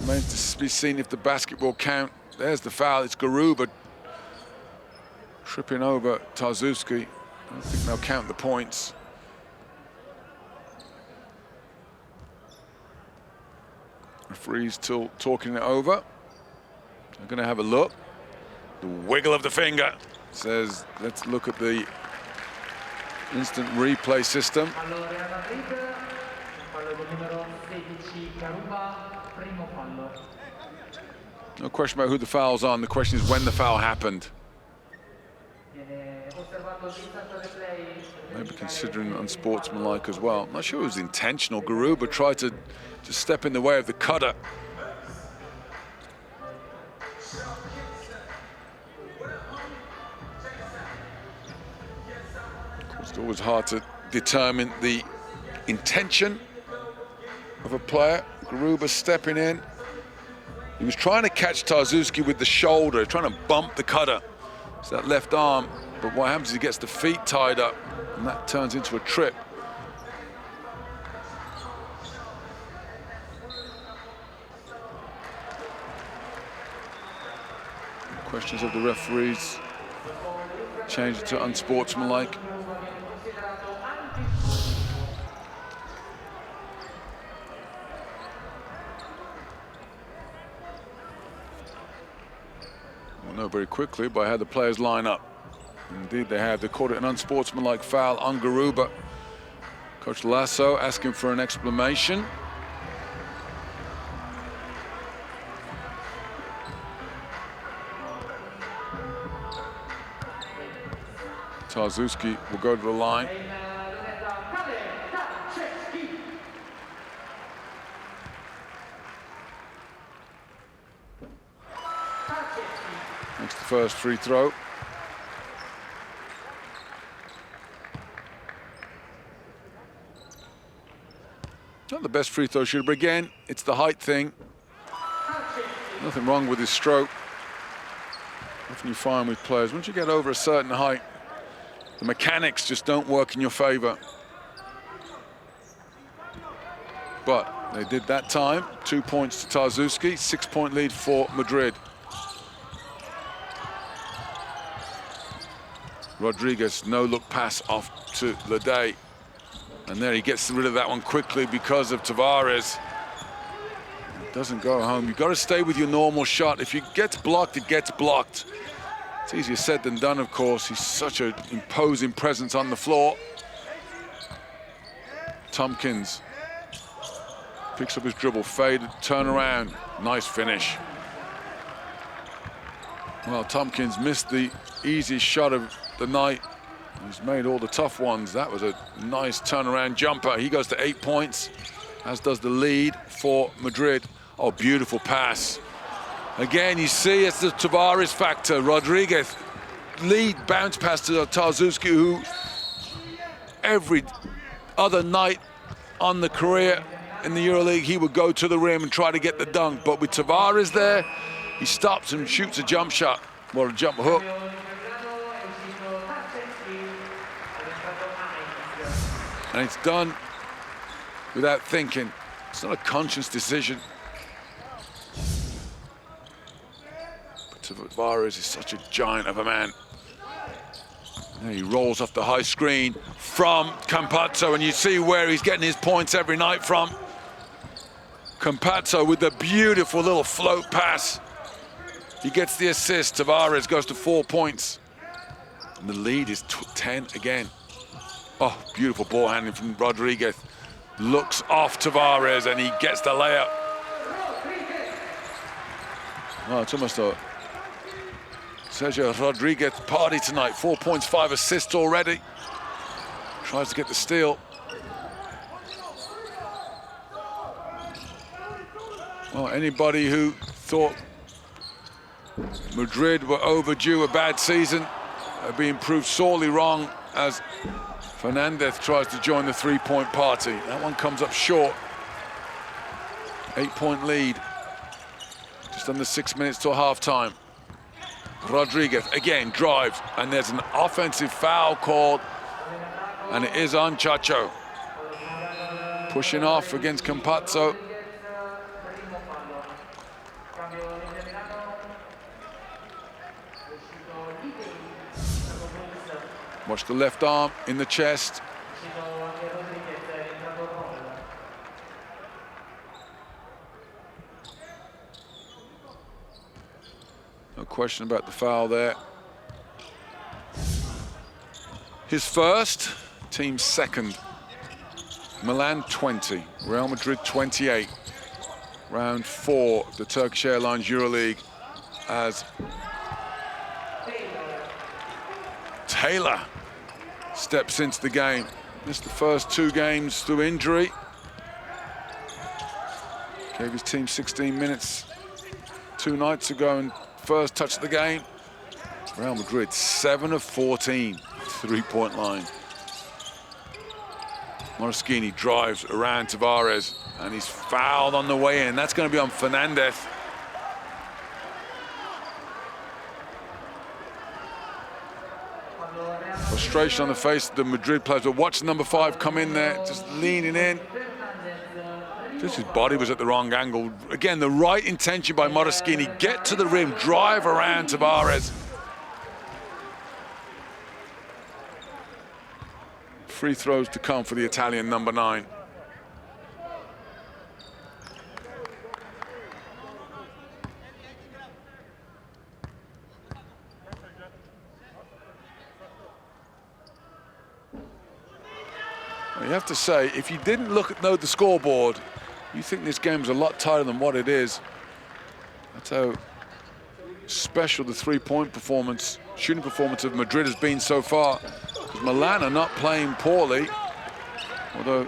Remains to be seen if the basket will count. There's the foul. It's Garuba tripping over Tarzuski. I don't think they'll count the points. Referee's still talking it over. I'm going to have a look. The wiggle of the finger says, let's look at the instant replay system. No question about who the foul's on. The question is when the foul happened. Maybe considering unsportsmanlike as well. I'm not sure it was intentional. Garuba tried to just step in the way of the cutter. It's always hard to determine the intention of a player. Garuba stepping in. He was trying to catch Tarzuski with the shoulder, trying to bump the cutter. It's that left arm, but what happens is he gets the feet tied up, and that turns into a trip. Questions of the referees. Change it to unsportsmanlike. We'll know very quickly by how the players line up. Indeed, they have. They called it an unsportsmanlike foul on Garuba. Coach Laso asking for an explanation. Tarzuski will go to the line. Makes the first free throw. Not the best free throw shooter, but again, it's the height thing. Nothing wrong with his stroke. Often you find with players, once you get over a certain height, the mechanics just don't work in your favor. But they did that time. 2 points to Tarzuski, 6-point lead for Madrid. Rodriguez, no-look pass off to Lede. And there he gets rid of that one quickly because of Tavares. It doesn't go home. You've got to stay with your normal shot. If it gets blocked, it gets blocked. It's easier said than done, of course. He's such an imposing presence on the floor. Tompkins picks up his dribble, fade, turn around. Nice finish. Well, Tompkins missed the easiest shot of the night. He's made all the tough ones. That was a nice turnaround jumper. He goes to 8 points, as does the lead for Madrid. Oh, beautiful pass. Again, you see it's the Tavares factor. Rodriguez, lead bounce pass to Tarzuski, who every other night on the career in the EuroLeague, he would go to the rim and try to get the dunk. But with Tavares there, he stops and shoots a jump shot, or a jump hook. And it's done without thinking. It's not a conscious decision. But Tavares is such a giant of a man. And he rolls off the high screen from Campazzo, and you see where he's getting his points every night from. Campazzo with the beautiful little float pass. He gets the assist. Tavares goes to 4 points. And the lead is 10 again. Oh, beautiful ball handling from Rodriguez. Looks off Tavares and he gets the layup. Oh, it's almost a Sergio Rodriguez party tonight. 4 points, 5 assists already. Tries to get the steal. Well, anybody who thought Madrid were overdue a bad season are being proved sorely wrong as Fernandez tries to join the three-point party. That one comes up short. 8-point lead. Just under 6 minutes till halftime. Rodriguez again drives, and there's an offensive foul called, and it is on Chacho. Pushing off against Campazzo. Watch the left arm in the chest. No question about the foul there. His first, team second. Milan 20, Real Madrid 28. Round 4 of the Turkish Airlines EuroLeague as Taylor steps into the game. Missed the first 2 games through injury. Gave his team 16 minutes 2 nights ago and first touch of the game. Real Madrid 7 of 14, 3-point line. Moraschini drives around Tavares and he's fouled on the way in. That's going to be on Fernandez. Frustration on the face of the Madrid players. But watch number 5 come in there, just leaning in. Just his body was at the wrong angle. Again, the right intention by Moraschini. Get to the rim, drive around Tavares. Free throws to come for the Italian number 9. You have to say, if you didn't know the scoreboard, you think this game's a lot tighter than what it is. That's how special the three-point performance, shooting performance of Madrid has been so far. Because Milan are not playing poorly, although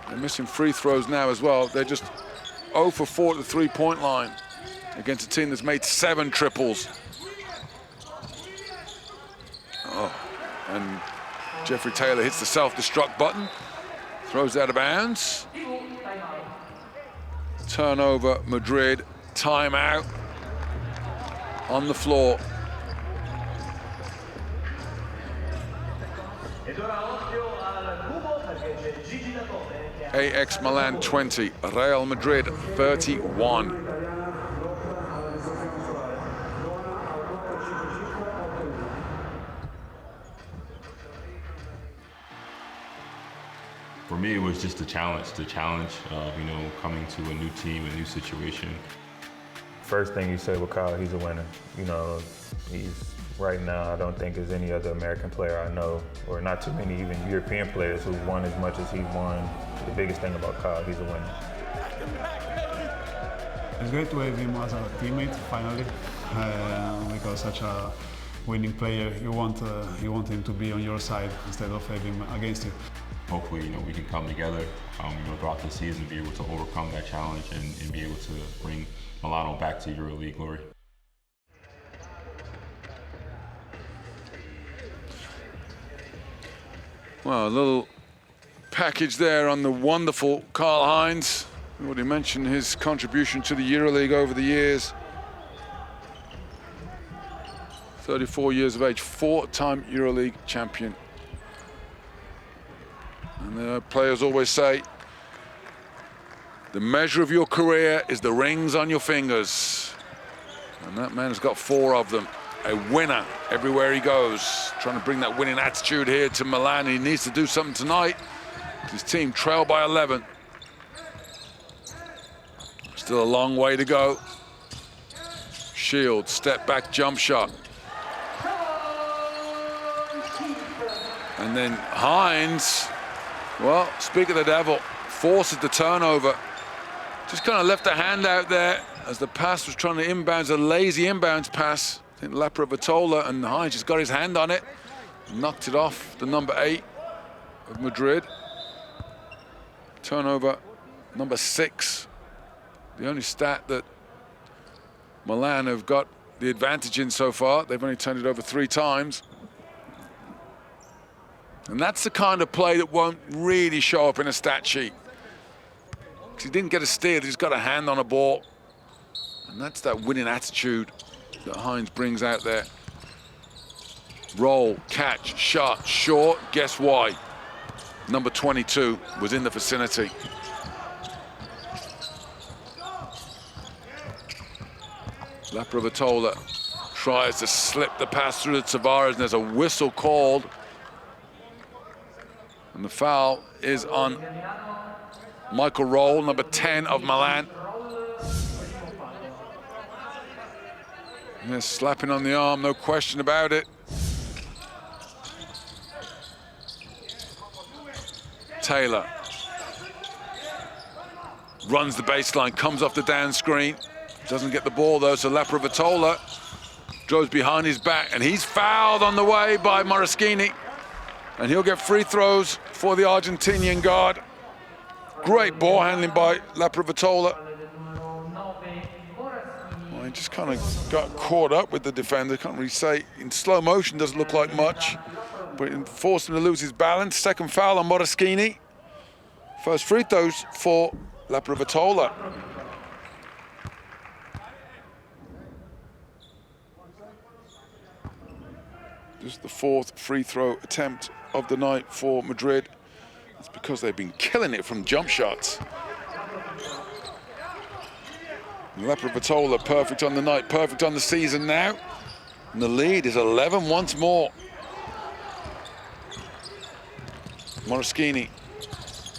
they're missing free throws now as well. They're just 0 for 4 at the three-point line against a team that's made 7 triples. Oh, and Jeffrey Taylor hits the self-destruct button, throws out of bounds. Turnover, Madrid, timeout on the floor. AX Milan 20, Real Madrid 31. For me, it was just the challenge of, coming to a new team, a new situation. First thing you say with Kyle, he's a winner. He's right now, I don't think there's any other American player I know, or not too many even European players who've won as much as he won. The biggest thing about Kyle, he's a winner. It's great to have him as a teammate finally, because such a winning player, you want him to be on your side instead of having him against you. Hopefully, we can come together, throughout the season, be able to overcome that challenge and be able to bring Milano back to EuroLeague glory. Well, a little package there on the wonderful Karl-Heinz. We already mentioned his contribution to the EuroLeague over the years. 34 years of age, 4-time EuroLeague champion. And the players always say, the measure of your career is the rings on your fingers. And that man has got 4 of them. A winner everywhere he goes. Trying to bring that winning attitude here to Milan. He needs to do something tonight. His team trail by 11. Still a long way to go. Shield, step back jump shot. And then Heinz, well, speak of the devil, forces the turnover. Just kind of left a hand out there as the pass was trying to inbounds, a lazy inbounds pass. I think Vitola, and Heinz just got his hand on it, knocked it off the number 8 of Madrid. Turnover number 6. The only stat that Milan have got the advantage in so far. They've only turned it over 3 times. And that's the kind of play that won't really show up in a stat sheet. Because he didn't get a steal, he's got a hand on a ball. And that's that winning attitude that Heinz brings out there. Roll, catch, shot, short. Guess why? Number 22 was in the vicinity. Vitola tries to slip the pass through to Tavares, and there's a whistle called. And the foul is on Michael Roll, number 10 of Milan. And they're slapping on the arm, no question about it. Taylor runs the baseline, comes off the down screen. Doesn't get the ball though, so Vitola goes behind his back, and he's fouled on the way by Moraschini. And he'll get free throws for the Argentinian guard. Great ball handling by Vitola. Well, he just kind of got caught up with the defender. Can't really say. In slow motion, doesn't look like much, but it forced him to lose his balance. Second foul on Moraschini. First free throws for Vitola. Just the 4th free throw attempt of the night for Madrid. That's because they've been killing it from jump shots. Vitola, perfect on the night, perfect on the season now. And the lead is 11 once more. Moraschini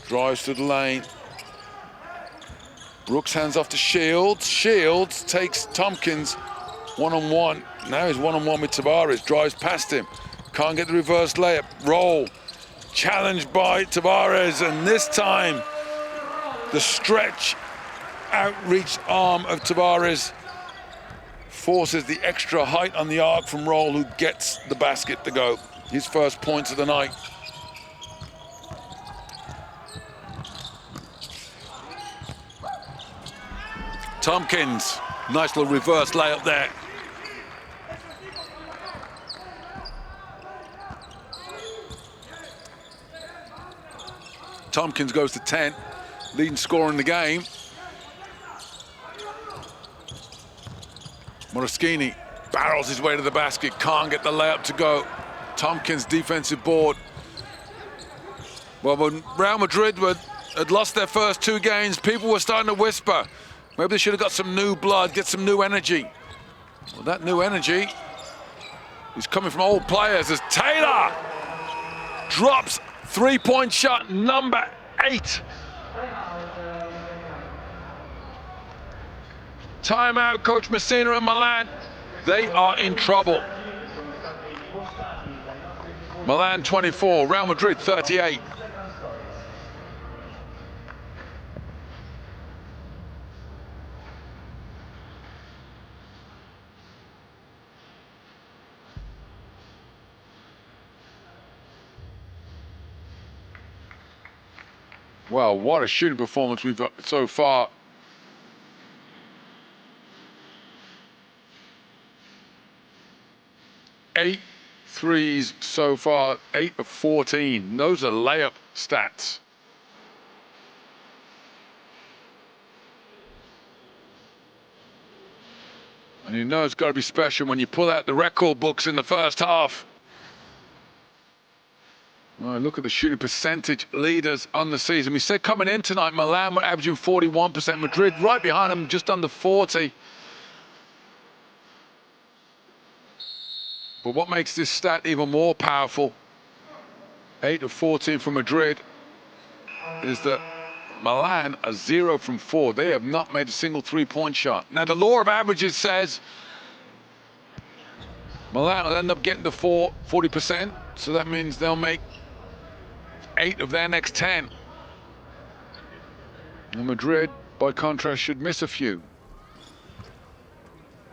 drives to the lane. Brooks hands off to Shields. Shields takes Tompkins one-on-one. Now he's one-on-one with Tavares, drives past him. Can't get the reverse layup. Roll. Challenged by Tavares, and this time the stretch outreached arm of Tavares forces the extra height on the arc from Roll, who gets the basket to go. His first points of the night. Tompkins, nice little reverse layup there. Tompkins goes to 10, leading scorer in the game. Moraschini barrels his way to the basket, can't get the layup to go. Tompkins defensive board. Well, when Real Madrid had lost their first 2 games, people were starting to whisper, maybe they should have got some new blood, get some new energy. Well, that new energy is coming from old players as Taylor drops three-point shot number 8. Timeout, Coach Messina and Milan. They are in trouble. Milan 24, Real Madrid 38. Well, what a shooting performance we've got so far. Eight threes so far, 8 of 14. Those are layup stats. And you know it's got to be special when you pull out the record books in the first half. Well, look at the shooting percentage leaders on the season. We said coming in tonight, Milan were averaging 41%. Madrid right behind them, just under 40. But what makes this stat even more powerful, 8 of 14 from Madrid, is that Milan are 0 from 4. They have not made a single three-point shot. Now, the law of averages says Milan will end up getting to 40%, so that means they'll make 8 of their next 10. And Madrid, by contrast, should miss a few.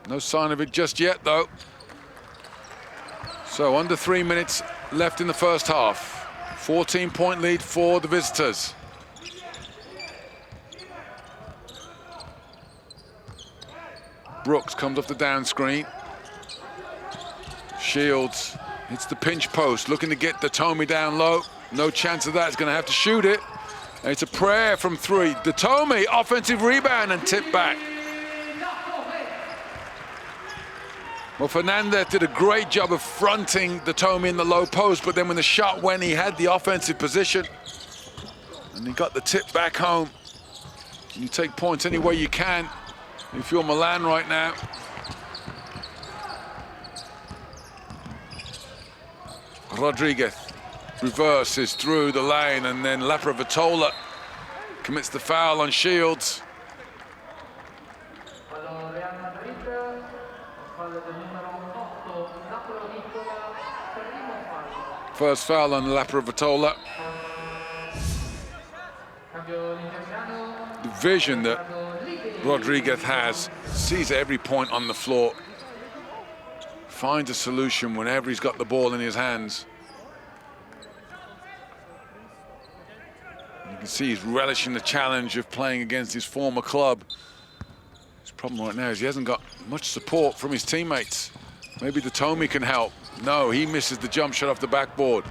No sign of it just yet, though. So under 3 minutes left in the first half. 14-point lead for the visitors. Brooks comes off the down screen. Shields hits the pinch post, looking to get Datome down low. No chance of that, he's gonna have to shoot it. And it's a prayer from 3. Datome, offensive rebound and tip back. Well, Fernandez did a great job of fronting Datome in the low post, but then when the shot went, he had the offensive position. And he got the tip back home. You take points any way you can if you're Milan right now. Rodriguez reverses through the lane, and then Vitola commits the foul on Shields. First foul on Vitola. The vision that Rodriguez has, sees every point on the floor, finds a solution whenever he's got the ball in his hands. You can see he's relishing the challenge of playing against his former club. His problem right now is he hasn't got much support from his teammates. Maybe Datome can help. No, he misses the jump shot off the backboard.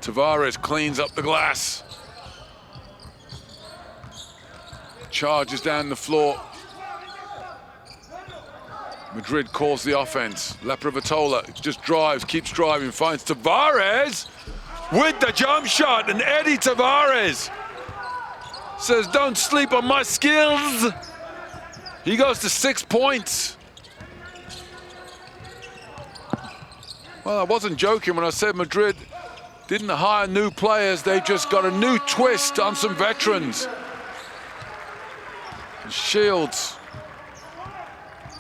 Tavares cleans up the glass. Charges down the floor. Madrid calls the offense. Vitola just drives, keeps driving, finds Tavares with the jump shot, and Eddie Tavares says, "Don't sleep on my skills." He goes to 6 points. Well, I wasn't joking when I said Madrid didn't hire new players. They've just got a new twist on some veterans. And Shields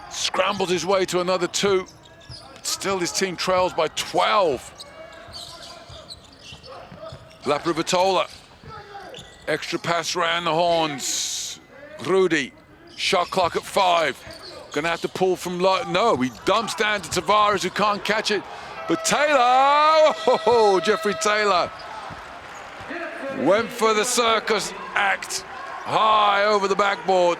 scrambles his way to another 2. Still, his team trails by 12. Laprovitola. Extra pass around the horns. Rudy. Shot clock at 5. Gonna have to pull from... No, he dumps down to Tavares, who can't catch it. But Taylor, oh, Jeffrey Taylor went for the circus act high over the backboard.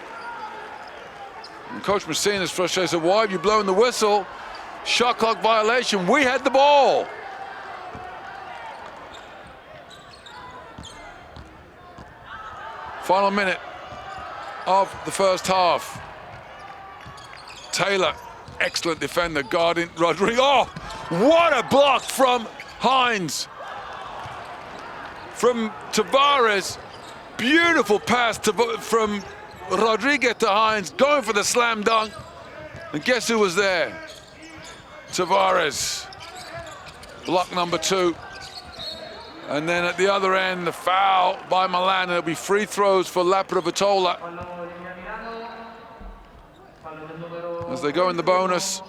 And Coach Messina's frustrated, said, why have you blown the whistle? Shot clock violation, we had the ball. Final minute of the first half. Taylor, excellent defender, guarding Rodrigo. Oh, what a block from Hines. From Tavares, beautiful pass from Rodriguez to Hines, going for the slam dunk. And guess who was there? Tavares, block number 2. And then at the other end, the foul by Milan, and it'll be free throws for Laprovitola. As they go in the bonus,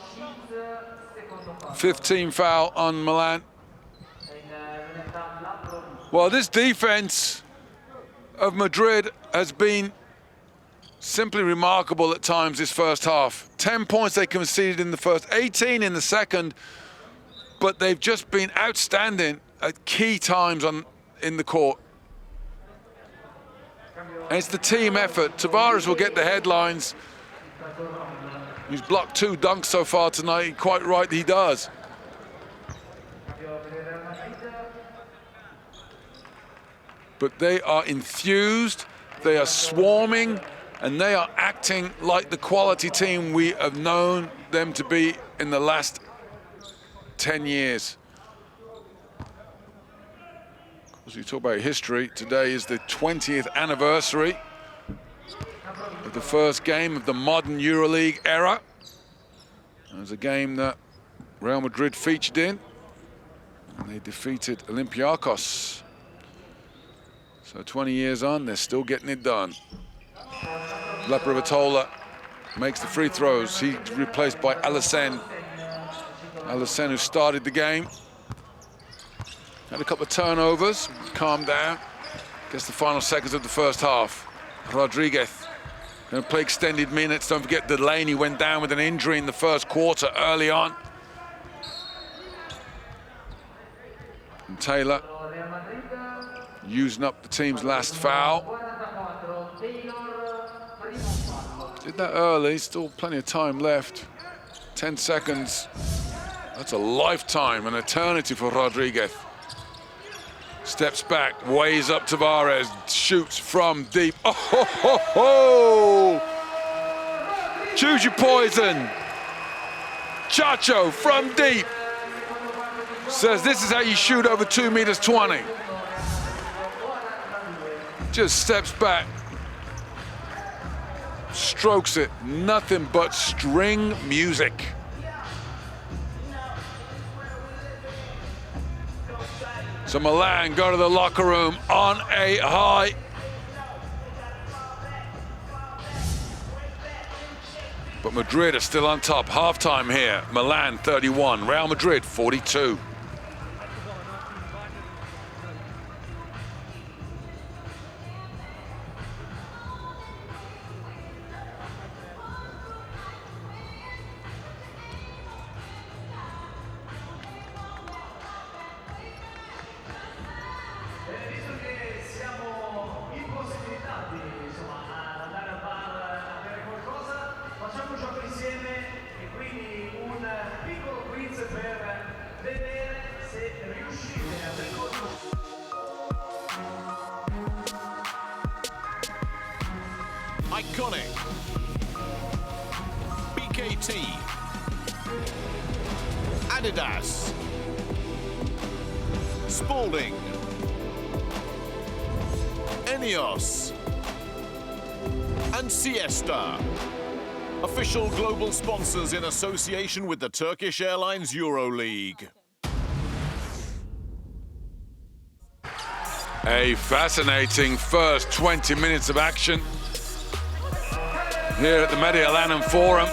15 foul on Milan. Well, this defense of Madrid has been simply remarkable at times this first half. 10 points they conceded in the first, 18 in the second, but they've just been outstanding at key times in the court. And it's the team effort. Tavares will get the headlines. He's blocked 2 dunks so far tonight. Quite right, he does. But they are enthused, they are swarming, and they are acting like the quality team we have known them to be in the last 10 years. As we talk about history, today is the 20th anniversary of the first game of the modern EuroLeague era. It was a game that Real Madrid featured in, and they defeated Olympiacos. So 20 years on, they're still getting it done. Laprovitola makes the free throws. He's replaced by Alacen. Alacen, who started the game. Had a couple of turnovers, calmed down. Gets the final seconds of the first half. Rodriguez going to play extended minutes. Don't forget Delaney went down with an injury in the first quarter early on. And Taylor using up the team's last foul. Did that early, still plenty of time left. 10 seconds. That's a lifetime, an eternity for Rodriguez. Steps back, weighs up Tavares, shoots from deep. Oh, ho, ho, ho. Choose your poison. Chacho from deep. Says this is how you shoot over 2.20 meters. Just steps back. Strokes it, nothing but string music. So Milan go to the locker room on a high. But Madrid are still on top. Halftime here. Milan 31, Real Madrid 42. Iconic. BKT. Adidas. Spalding. Ineos. And Siesta. Official global sponsors in association with the Turkish Airlines EuroLeague. A fascinating first 20 minutes of action here at the Milan Forum.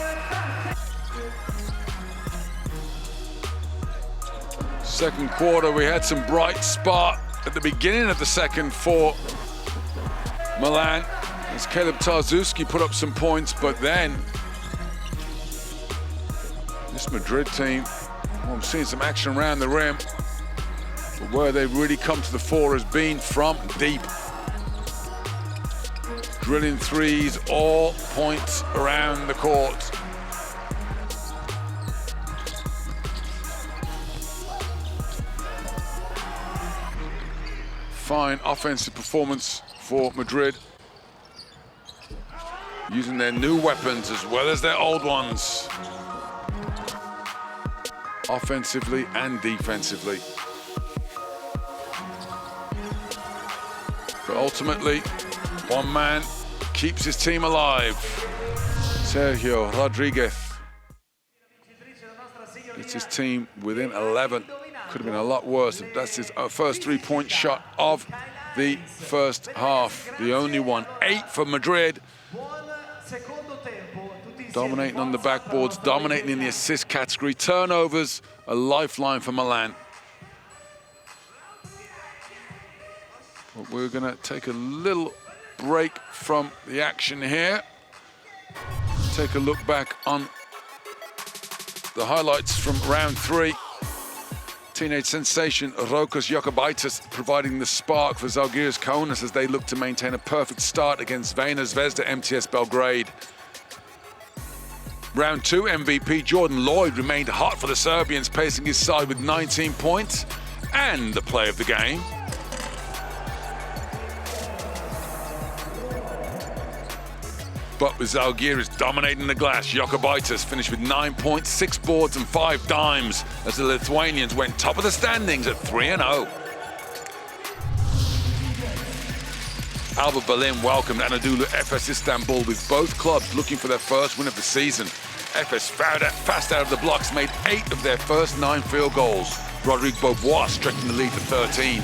Second quarter, we had some bright spot at the beginning of the second for Milan as Kaleb Tarzuski put up some points, but then this Madrid team, well, I'm seeing some action around the rim, but where they've really come to the fore has been from deep. Drilling threes, all points around the court. Fine offensive performance for Madrid, using their new weapons as well as their old ones, offensively and defensively. But ultimately, one man keeps his team alive. Sergio Rodriguez gets his team within 11. Could have been a lot worse. That's his first three-point shot of the first half. The only one. 8 for Madrid. Dominating on the backboards, dominating in the assist category. Turnovers, a lifeline for Milan. But we're going to take a little break from the action here. Take a look back on the highlights from round 3. Teenage sensation Rokas Jokubaitis providing the spark for Zalgiris Kaunas as they look to maintain a perfect start against Vena Zvezda MTS Belgrade. Round 2 MVP Jordan Lloyd remained hot for the Serbians, pacing his side with 19 points and the play of the game. But with Zalgiris dominating the glass, Jokubaitis finished with 9 points, 6 boards and 5 dimes as the Lithuanians went top of the standings at 3-0. Alba Berlin welcomed Anadolu Efes Istanbul with both clubs looking for their first win of the season. Efes fast out of the blocks, made 8 of their first 9 field goals. Rodrigue Beaubois stretching the lead to 13.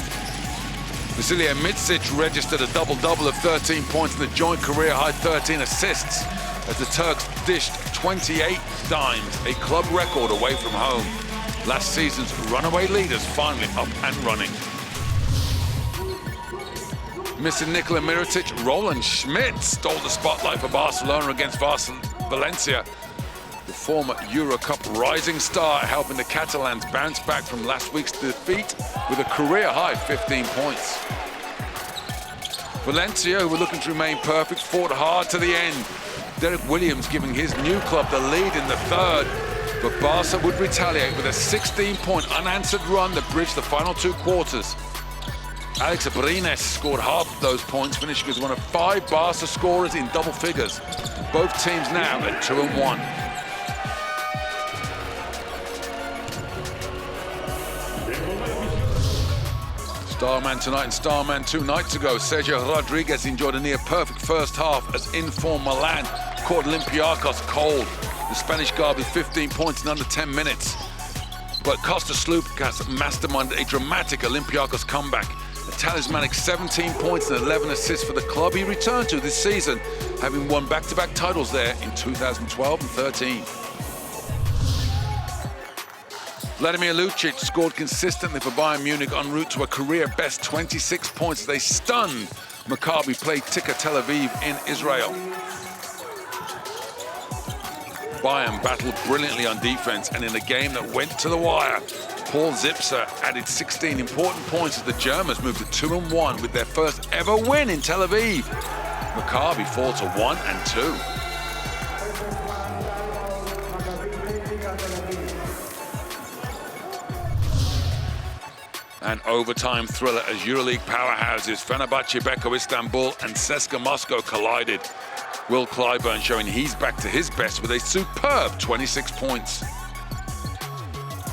Vasilije Micic registered a double-double of 13 points and a joint career-high 13 assists as the Turks dished 28 dimes, a club record away from home. Last season's runaway leaders finally up and running. Missing Nikola Mirotic, Roland Schmidt stole the spotlight for Barcelona against Valencia. The former Euro Cup rising star helping the Catalans bounce back from last week's defeat with a career-high 15 points. Valencia, who were looking to remain perfect, fought hard to the end. Derek Williams giving his new club the lead in the third, but Barca would retaliate with a 16-point unanswered run that bridged the final 2 quarters. Alex Abrines scored half of those points, finishing as one of 5 Barca scorers in double figures. Both teams now at 2-1. Starman tonight and Starman 2 nights ago. Sergio Rodriguez enjoyed a near-perfect first half as in-form Milan caught Olympiacos cold. The Spanish guard with 15 points in under 10 minutes. But Kostas Sloukas masterminded a dramatic Olympiacos comeback. A talismanic 17 points and 11 assists for the club he returned to this season, having won back-to-back titles there in 2012 and 13. Vladimir Lucic scored consistently for Bayern Munich en route to a career-best 26 points as they stunned Maccabi played Tikka Tel Aviv in Israel. Bayern battled brilliantly on defense, and in a game that went to the wire, Paul Zipser added 16 important points as the Germans moved to 2-1 with their first ever win in Tel Aviv. Maccabi fall to 1-2. An overtime thriller as EuroLeague powerhouses Fenerbahce Beko Istanbul and CSKA Moscow collided. Will Clyburn showing he's back to his best with a superb 26 points.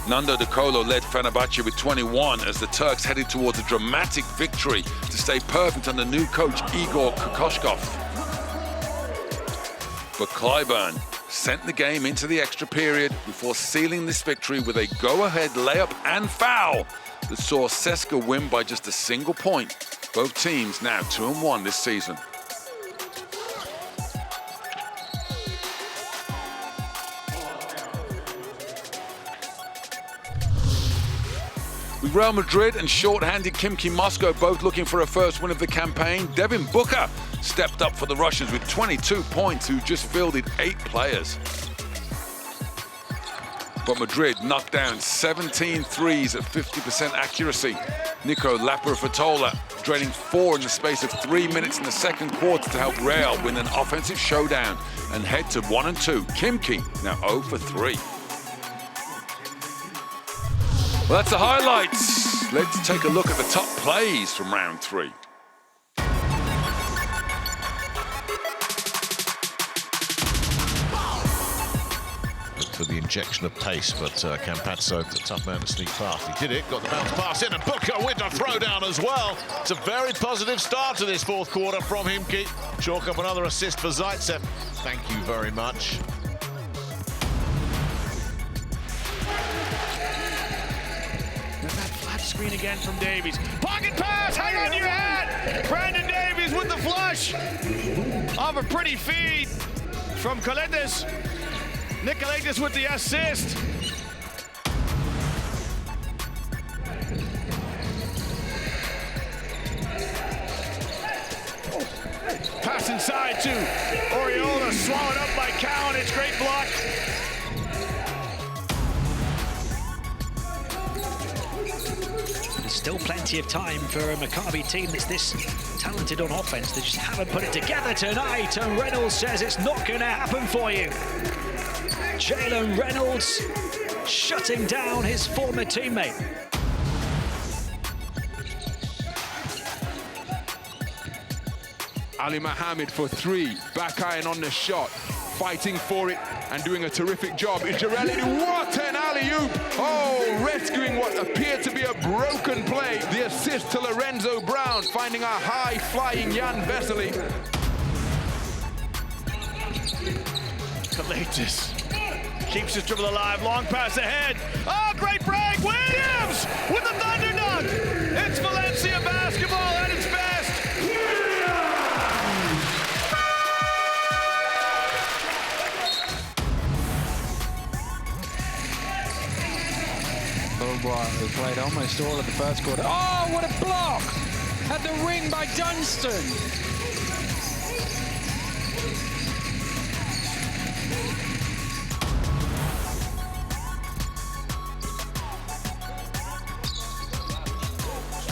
Nando De Colo led Fenerbahce with 21 as the Turks headed towards a dramatic victory to stay perfect under new coach Igor Kokoshkov. But Clyburn sent the game into the extra period before sealing this victory with a go-ahead layup and foul that saw Cesca win by just a single point. Both teams now 2-1 this season. With Real Madrid and short-handed Kimki Moscow both looking for a first win of the campaign, Devin Booker stepped up for the Russians with 22 points, who just fielded 8 players. But Madrid knocked down 17 threes at 50% accuracy. Nico Laparafatola draining 4 in the space of 3 minutes in the second quarter to help Real win an offensive showdown and head to 1-2. Kimki now 0 for 3. Well, that's the highlights. Let's take a look at the top plays from round 3. For the injection of pace, but Campazzo, the tough man to sneak past. He did it, got the bounce pass in, and Booker with the throwdown as well. It's a very positive start to this fourth quarter from Himki. Chalk up another assist for Zaitsev. Thank you very much. Screen again from Davies. Pocket pass, hang on to your hat! Brandon Davies with the flush off a pretty feed from Coletes. Nicolaitis with the assist. Pass inside to Oriola, swallowed up by Cowan. It's great block. Still plenty of time for a Maccabi team that's this talented on offense. They just haven't put it together tonight, and Reynolds says it's not going to happen for you. Jalen Reynolds shutting down his former teammate. Ali Mohammed for 3, back iron on the shot, fighting for it and doing a terrific job. Is Jarelli, what an alley-oop! Oh, rescuing what appeared to be a broken play. The assist to Lorenzo Brown, finding a high-flying Jan Vesely. Coletes keeps his dribble alive, long pass ahead. Oh, great break, Williams with the thunder dunk. It's Valencia basketball at its best. Who played almost all of the first quarter. Oh, what a block! At the ring by Dunstan.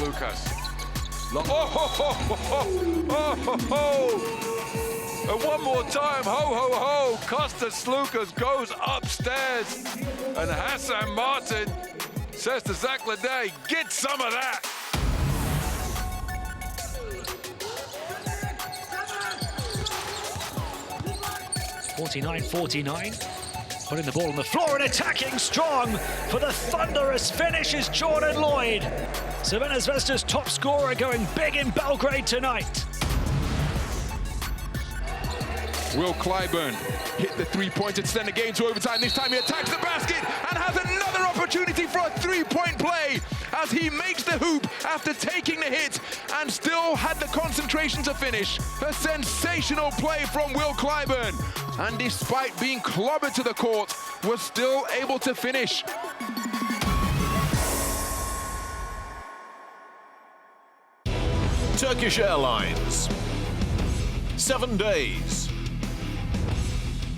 Lucas. And one more time, ho, ho, ho. Costas Lucas goes upstairs. And Hassan Martin says to Zach Leday, get some of that. (49-49). Putting the ball on the floor and attacking strong for the thunderous finish is Jordan Lloyd. Crvena Zvezda's top scorer going big in Belgrade tonight. Will Clyburn hit the three-pointer to send the game to overtime. This time he attacks the basket and has another opportunity for a three-point play as he makes the hoop after taking the hit and still had the concentration to finish. A sensational play from Will Clyburn. And despite being clobbered to the court, was still able to finish. Turkish Airlines. 7 days.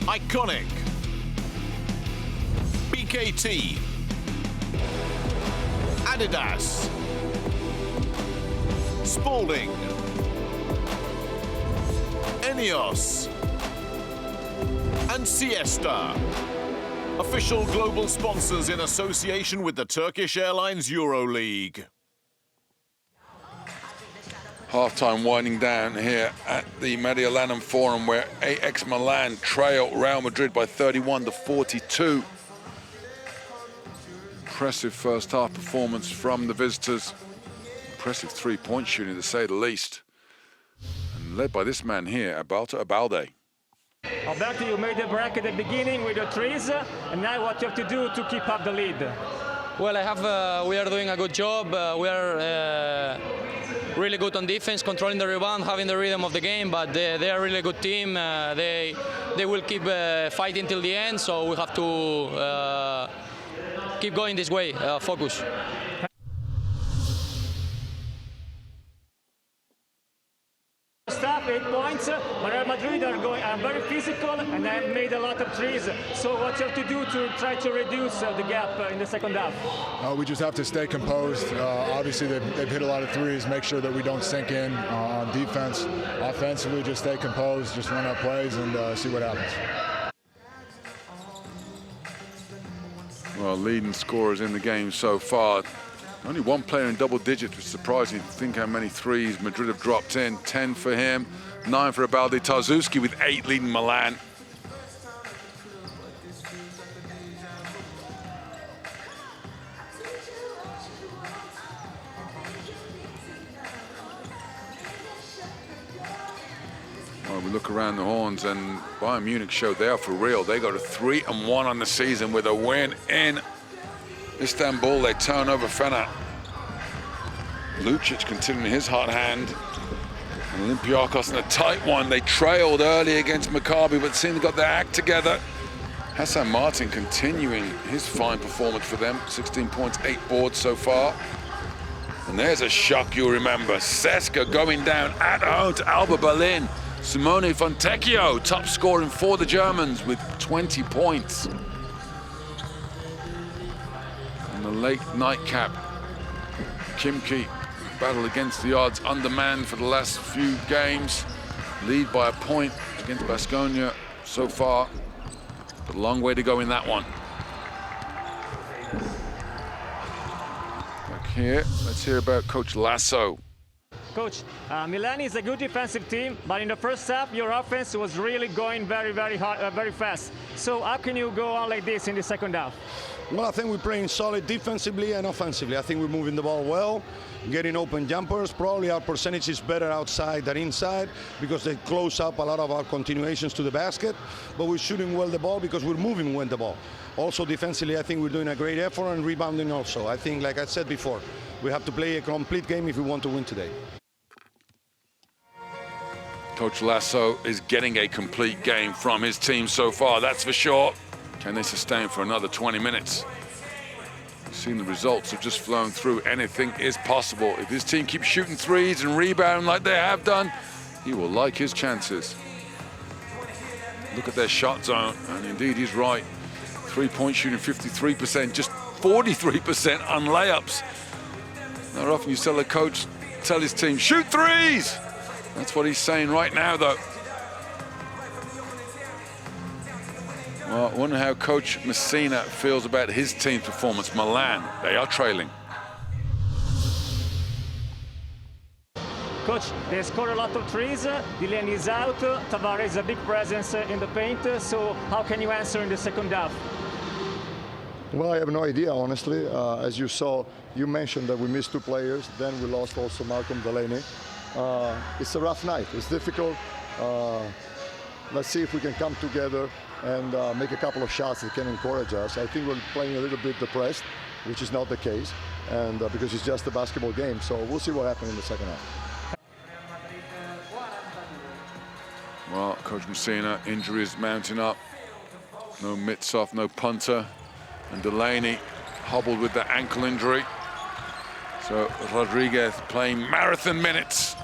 Iconic. BKT. Adidas. Spalding. Enios. And Siesta. Official global sponsors in association with the Turkish Airlines EuroLeague. Half-time winding down here at the Mediolanum Forum, where AX Milan trail Real Madrid by 31-42. Impressive first-half performance from the visitors. Impressive three-point shooting, to say the least. And led by this man here, Abalta Abalde. Alberto, you made the break at the beginning with the threes, and now what you have to do to keep up the lead? Well, we are doing a good job. We are really good on defense, controlling the rebound, having the rhythm of the game, but they are a really good team. They will keep fighting till the end, so we have to keep going this way, focus. Staff 8 points, but Real Madrid are very physical and have made a lot of threes. So what you have to do to try to reduce the gap in the second half? We just have to stay composed. Obviously, they've hit a lot of threes. Make sure that we don't sink in on defense. Offensively, just stay composed, just run our plays and see what happens. Well, leading scorers in the game so far. Only one player in double digits, which is surprising. Think how many threes Madrid have dropped in. 10 for him, 9 for Abalde. Tarzuski with 8 leading Milan. Well, we look around the horns and Bayern Munich showed they are for real. They got a 3-1 on the season with a win in Istanbul. They turn over Fener. Lucic continuing his hot hand. And Olympiacos in a tight one. They trailed early against Maccabi, but seemed to got their act together. Hassan Martin continuing his fine performance for them. 16 points, 8 boards so far. And there's a shock you'll remember. Seska going down at home to Alba Berlin. Simone Fontecchio, top scoring for the Germans with 20 points. The late nightcap. Kimki battle against the odds, undermanned for the last few games. Lead by a point against Baskonia so far, but a long way to go in that one. Back here, let's hear about Coach Laso. Coach, Milan is a good defensive team, but in the first half, your offense was really going very hard, very fast. So how can you go on like this in the second half? Well, I think we're playing solid defensively and offensively. I think we're moving the ball well, getting open jumpers. Probably our percentage is better outside than inside because they close up a lot of our continuations to the basket. But we're shooting well the ball because we're moving well the ball. Also defensively, I think we're doing a great effort and rebounding also. I think, like I said before, we have to play a complete game if we want to win today. Coach Laso is getting a complete game from his team so far, that's for sure. Can they sustain for another 20 minutes? You've seen the results have just flown through. Anything is possible. If his team keeps shooting threes and rebounding like they have done, he will like his chances. Look at their shot zone, and indeed he's right. 3-point shooting 53%, just 43% on layups. Not often you tell a coach, tell his team, shoot threes! That's what he's saying right now, though. Well, I wonder how Coach Messina feels about his team's performance. Milan, they are trailing. Coach, they scored a lot of threes. Dylan is out. Tavares is a big presence in the paint. So how can you answer in the second half? Well, I have no idea, honestly. As you saw, you mentioned that we missed 2 players. Then we lost also Malcolm Delaney. It's a rough night. It's difficult. Let's see if we can come together and make a couple of shots that can encourage us. I think we're playing a little bit depressed, which is not the case, and because it's just a basketball game. So we'll see what happens in the second half. Well, Coach Messina, injuries mounting up. No Mitsov, no punter. And Delaney hobbled with the ankle injury. So Rodriguez playing marathon minutes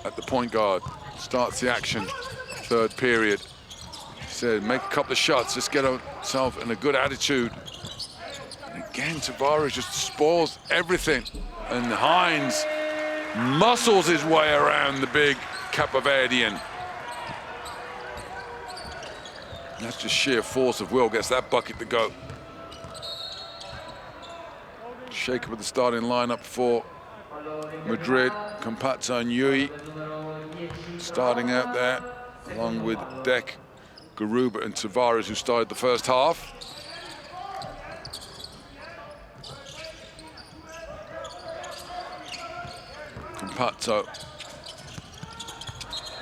at the point guard. Starts the action, 3rd period. He said, make a couple of shots, just get himself in a good attitude. And again, Tavares just spoils everything. And Hines muscles his way around the big Capoverdian. That's just sheer force of will, gets that bucket to go. Shake up with the starting lineup for Madrid. Campazzo and Yui starting out there, along with Dek, Garuba and Tavares, who started the first half. Campazzo,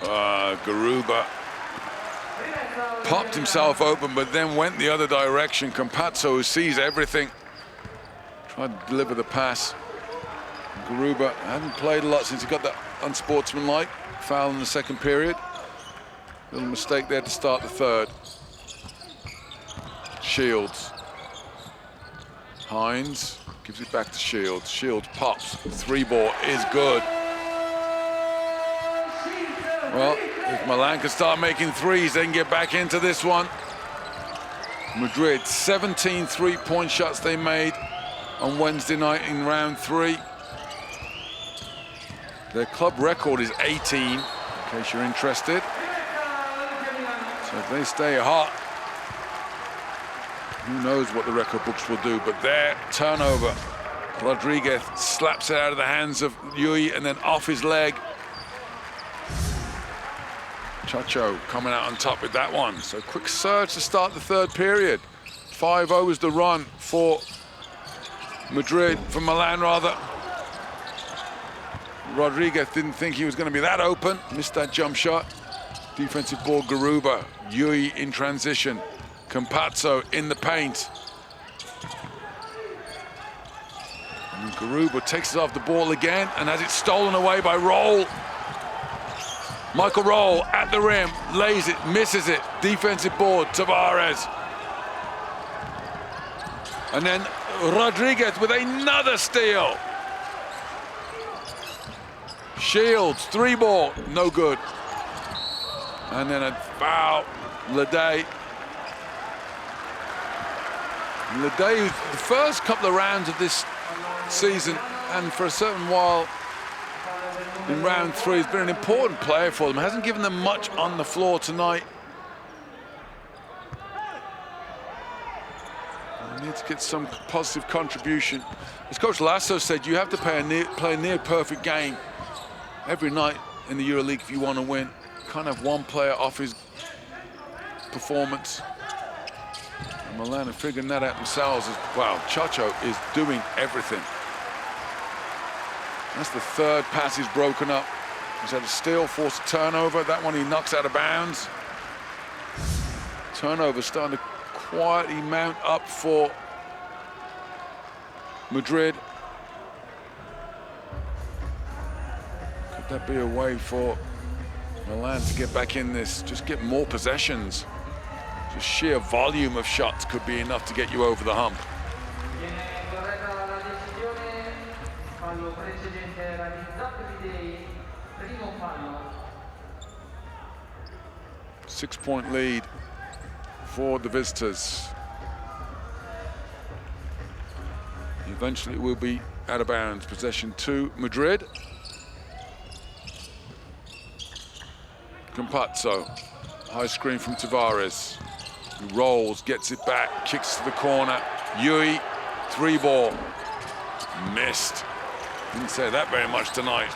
Garuba, popped himself open, but then went the other direction. Campazzo, who sees everything, tried to deliver the pass. Garuba hadn't played a lot since he got that unsportsmanlike foul in the second period. Little mistake there to start the third. Shields. Hines gives it back to Shields. Shields pops. 3-ball is good. Well, if Milan can start making threes, they can get back into this one. Madrid, 17 3-point shots they made on Wednesday night in round 3. Their club record is 18, in case you're interested. So if they stay hot, who knows what the record books will do. But their turnover, Rodriguez slaps it out of the hands of Yui and then off his leg. Chacho coming out on top with that one. So quick surge to start the third period. 5-0 is the run for Madrid, for Milan rather. Rodriguez didn't think he was going to be that open. Missed that jump shot. Defensive ball, Garuba. Yui in transition. Campazzo in the paint. And Garuba takes it off the ball again and has it stolen away by Roll. Michael Roll at the rim, lays it, misses it. Defensive board, Tavares. And then Rodriguez with another steal. Shields, 3-ball, no good. And then a foul, Lede. Lede, the first couple of rounds of this season, and for a certain while in round 3, has been an important player for them. Hasn't given them much on the floor tonight. They need to get some positive contribution. As Coach Laso said, you have to play a near perfect game every night in the EuroLeague if you want to win. Can't have one player off his performance. And Milan are figuring that out themselves. Wow, Chacho is doing everything. That's the third pass he's broken up. He's had a steal, forced a turnover. That one he knocks out of bounds. Turnover starting to quietly mount up for Madrid. Could that be a way for Milan to get back in this? Just get more possessions. Just sheer volume of shots could be enough to get you over the hump. 6-point lead for the visitors. Eventually it will be out of bounds. Possession 2, Madrid. Campazzo, high screen from Tavares. He rolls, gets it back, kicks to the corner. Yui, 3-ball, missed. Didn't say that very much tonight.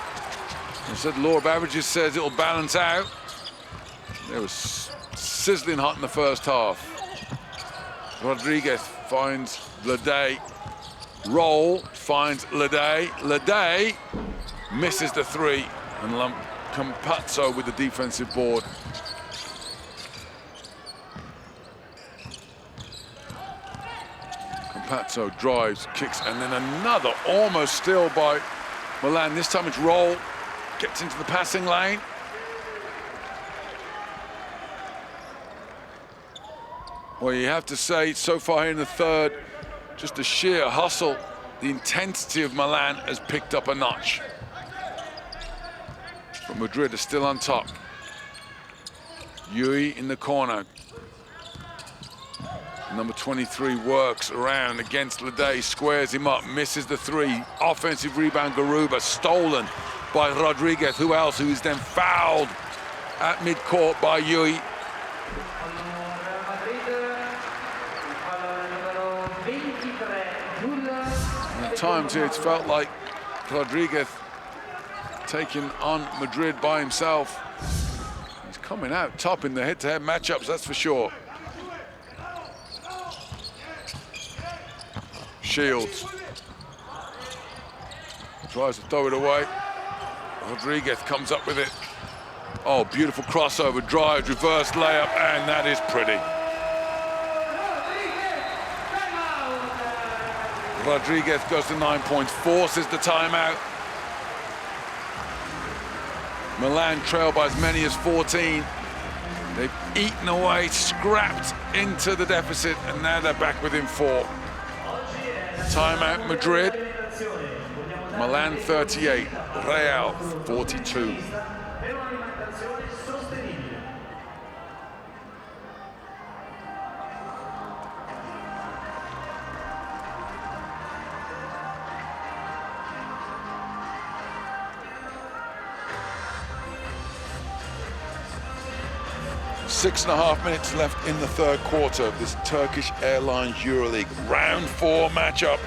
I said law of averages says it'll balance out. It was sizzling hot in the first half. Rodriguez finds Lede. Roll finds Lede. Lede misses the 3. And Campazzo with the defensive board. Campazzo drives, kicks, and then another almost steal by Milan. This time it's Roll. Gets into the passing lane. Well, you have to say, so far here in the third, just the sheer hustle, the intensity of Milan has picked up a notch. But Madrid are still on top. Yui in the corner. Number 23 works around against Lede, squares him up, misses the 3. Offensive rebound, Garuba, stolen by Rodriguez. Who else? Who is then fouled at midcourt by Yui. At times here, it's felt like Rodriguez taking on Madrid by himself. He's coming out top in the head-to-head matchups, that's for sure. Shields tries to throw it away. Rodriguez comes up with it Oh, beautiful crossover, drive, reverse layup, and that is pretty. Rodriguez goes to 9 points, forces the timeout. Milan trail by as many as 14. They've eaten away, scrapped into the deficit, and now they're back within 4. Timeout Madrid. Milan 38, Real 42. Six and a half minutes left in the third quarter of this Turkish Airlines EuroLeague round 4 matchup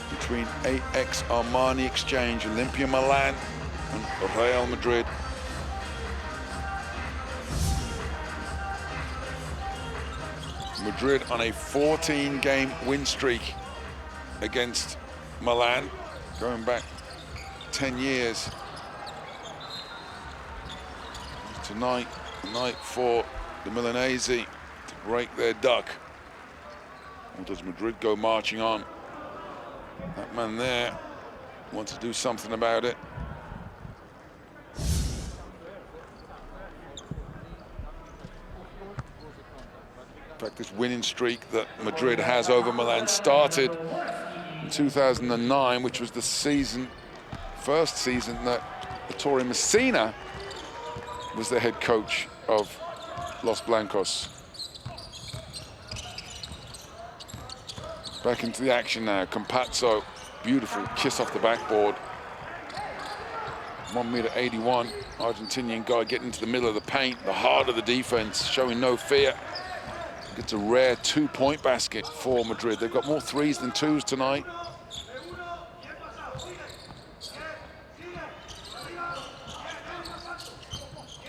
between AX Armani Exchange, Olympia Milan and Real Madrid. Madrid on a 14-game win streak against Milan, going back 10 years. Tonight, night for the Milanese to break their duck. Or does Madrid go marching on? That man there wants to do something about it. In fact, this winning streak that Madrid has over Milan started in 2009, which was the first season that Ettore Messina was the head coach of Los Blancos. Back into the action now. Campazzo, beautiful kiss off the backboard. 1.81 meter, Argentinian guy getting into the middle of the paint, the heart of the defense, showing no fear. Gets a rare 2-point basket for Madrid. They've got more 3s than 2s tonight.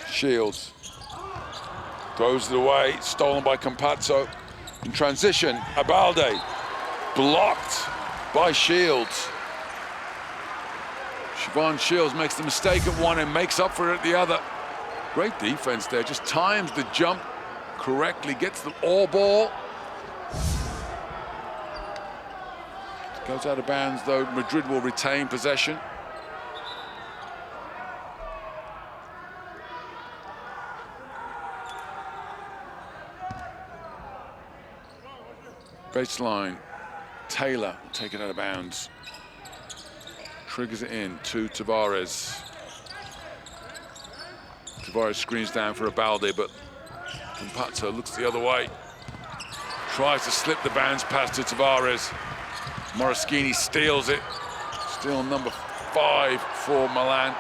Shields throws it away, stolen by Campazzo. In transition, Abalde blocked by Shields. Siobhan Shields makes the mistake at one and makes up for it at the other. Great defense there, just times the jump correctly, gets the all ball. Goes out of bounds though, Madrid will retain possession. Baseline, Taylor take it out of bounds. Triggers it in to Tavares. Tavares screens down for Abalde, but Campazzo looks the other way. Tries to slip the bounce pass to Tavares. Moraschini steals it. Steal number 5 for Milan.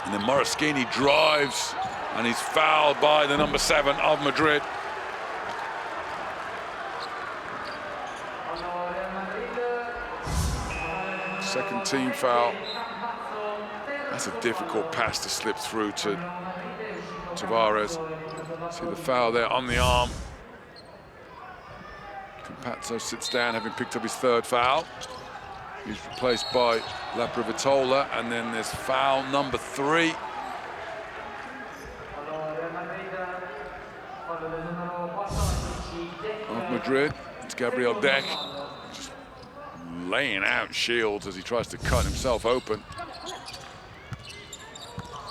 And then Moraschini drives, and he's fouled by the number 7 of Madrid. Second team foul. That's a difficult pass to slip through to Tavares. See the foul there on the arm. Campazzo sits down, having picked up his 3rd foul. He's replaced by La Privatola, and then there's foul number 3. Of Madrid, it's Gabriel Deck. Laying out Shields as he tries to cut himself open.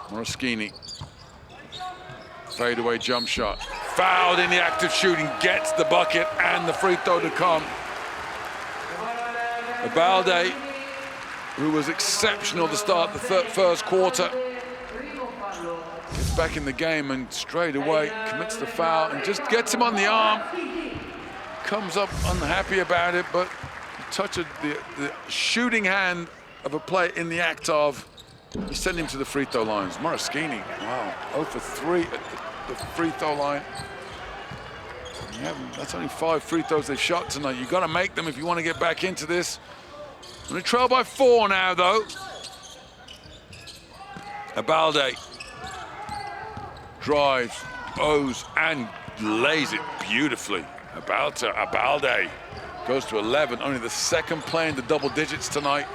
Moraschini. Fadeaway jump shot. Fouled in the act of shooting, gets the bucket and the free throw to come. Abalde, who was exceptional to start the first quarter, gets back in the game and straight away commits the foul and just gets him on the arm. Comes up unhappy about it, but touch of the shooting hand of a player in the act of, you send him to the free throw lines. Moraschini, wow, 0 for 3 at the free throw line. That's only 5 free throws they've shot tonight. You've got to make them if you want to get back into this. Going to trail by 4 now, though. Abalde drives, O's, and lays it beautifully. Abalde goes to 11, only the 2nd play in the double digits tonight.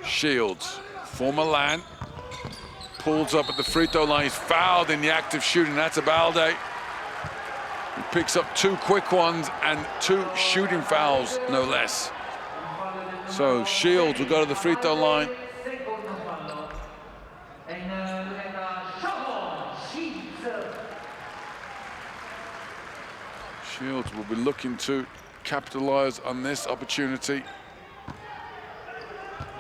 Shields for Milan. Pulls up at the free throw line. He's fouled in the act of shooting. That's Abalde. He picks up 2 quick ones and 2 shooting fouls, no less. So Shields will go to the free throw line. Shields will be looking to capitalize on this opportunity.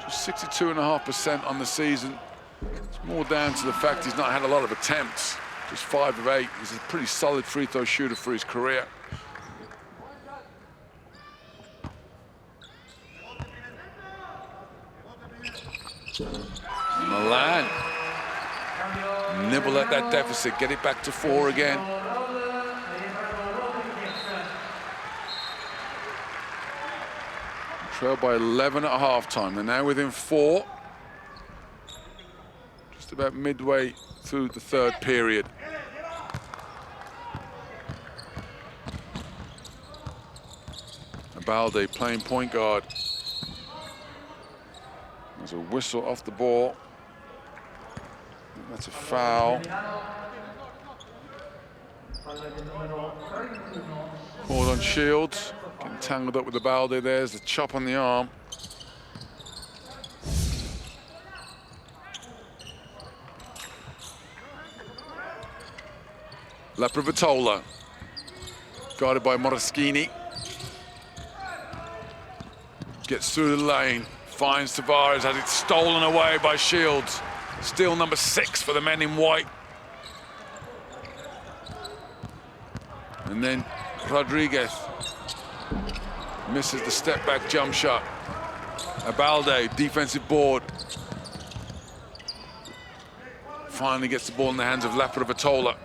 Just 62.5% on the season. It's more down to the fact he's not had a lot of attempts. Just 5 of 8. He's a pretty solid free throw shooter for his career. Milan nibble at that deficit, get it back to 4 again. Trail by 11 at halftime. They're now within 4. Just about midway through the 3rd period. Abalde playing point guard. There's a whistle off the ball. That's a foul. Called on Shields. Getting tangled up with Abalde. There's the chop on the arm. Laprovitola. Guarded by Moraschini. Gets through the lane. Finds Tavares, has it stolen away by Shields. Steal number 6 for the men in white. And then Rodriguez misses the step-back jump shot. Abalde, defensive board. Finally gets the ball in the hands of Laprovitola.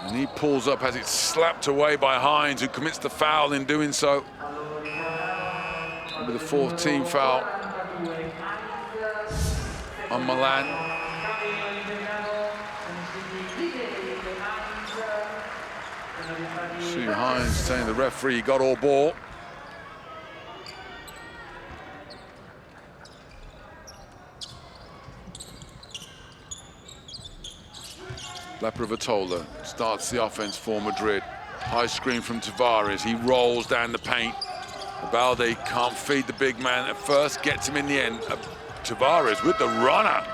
And he pulls up, has it slapped away by Hines, who commits the foul in doing so. With the 4th team foul on Milan. See Hines saying the referee got all ball. Laprovitola starts the offense for Madrid. High screen from Tavares. He rolls down the paint. Abalde can't feed the big man at first, gets him in the end. Tavares with the runner.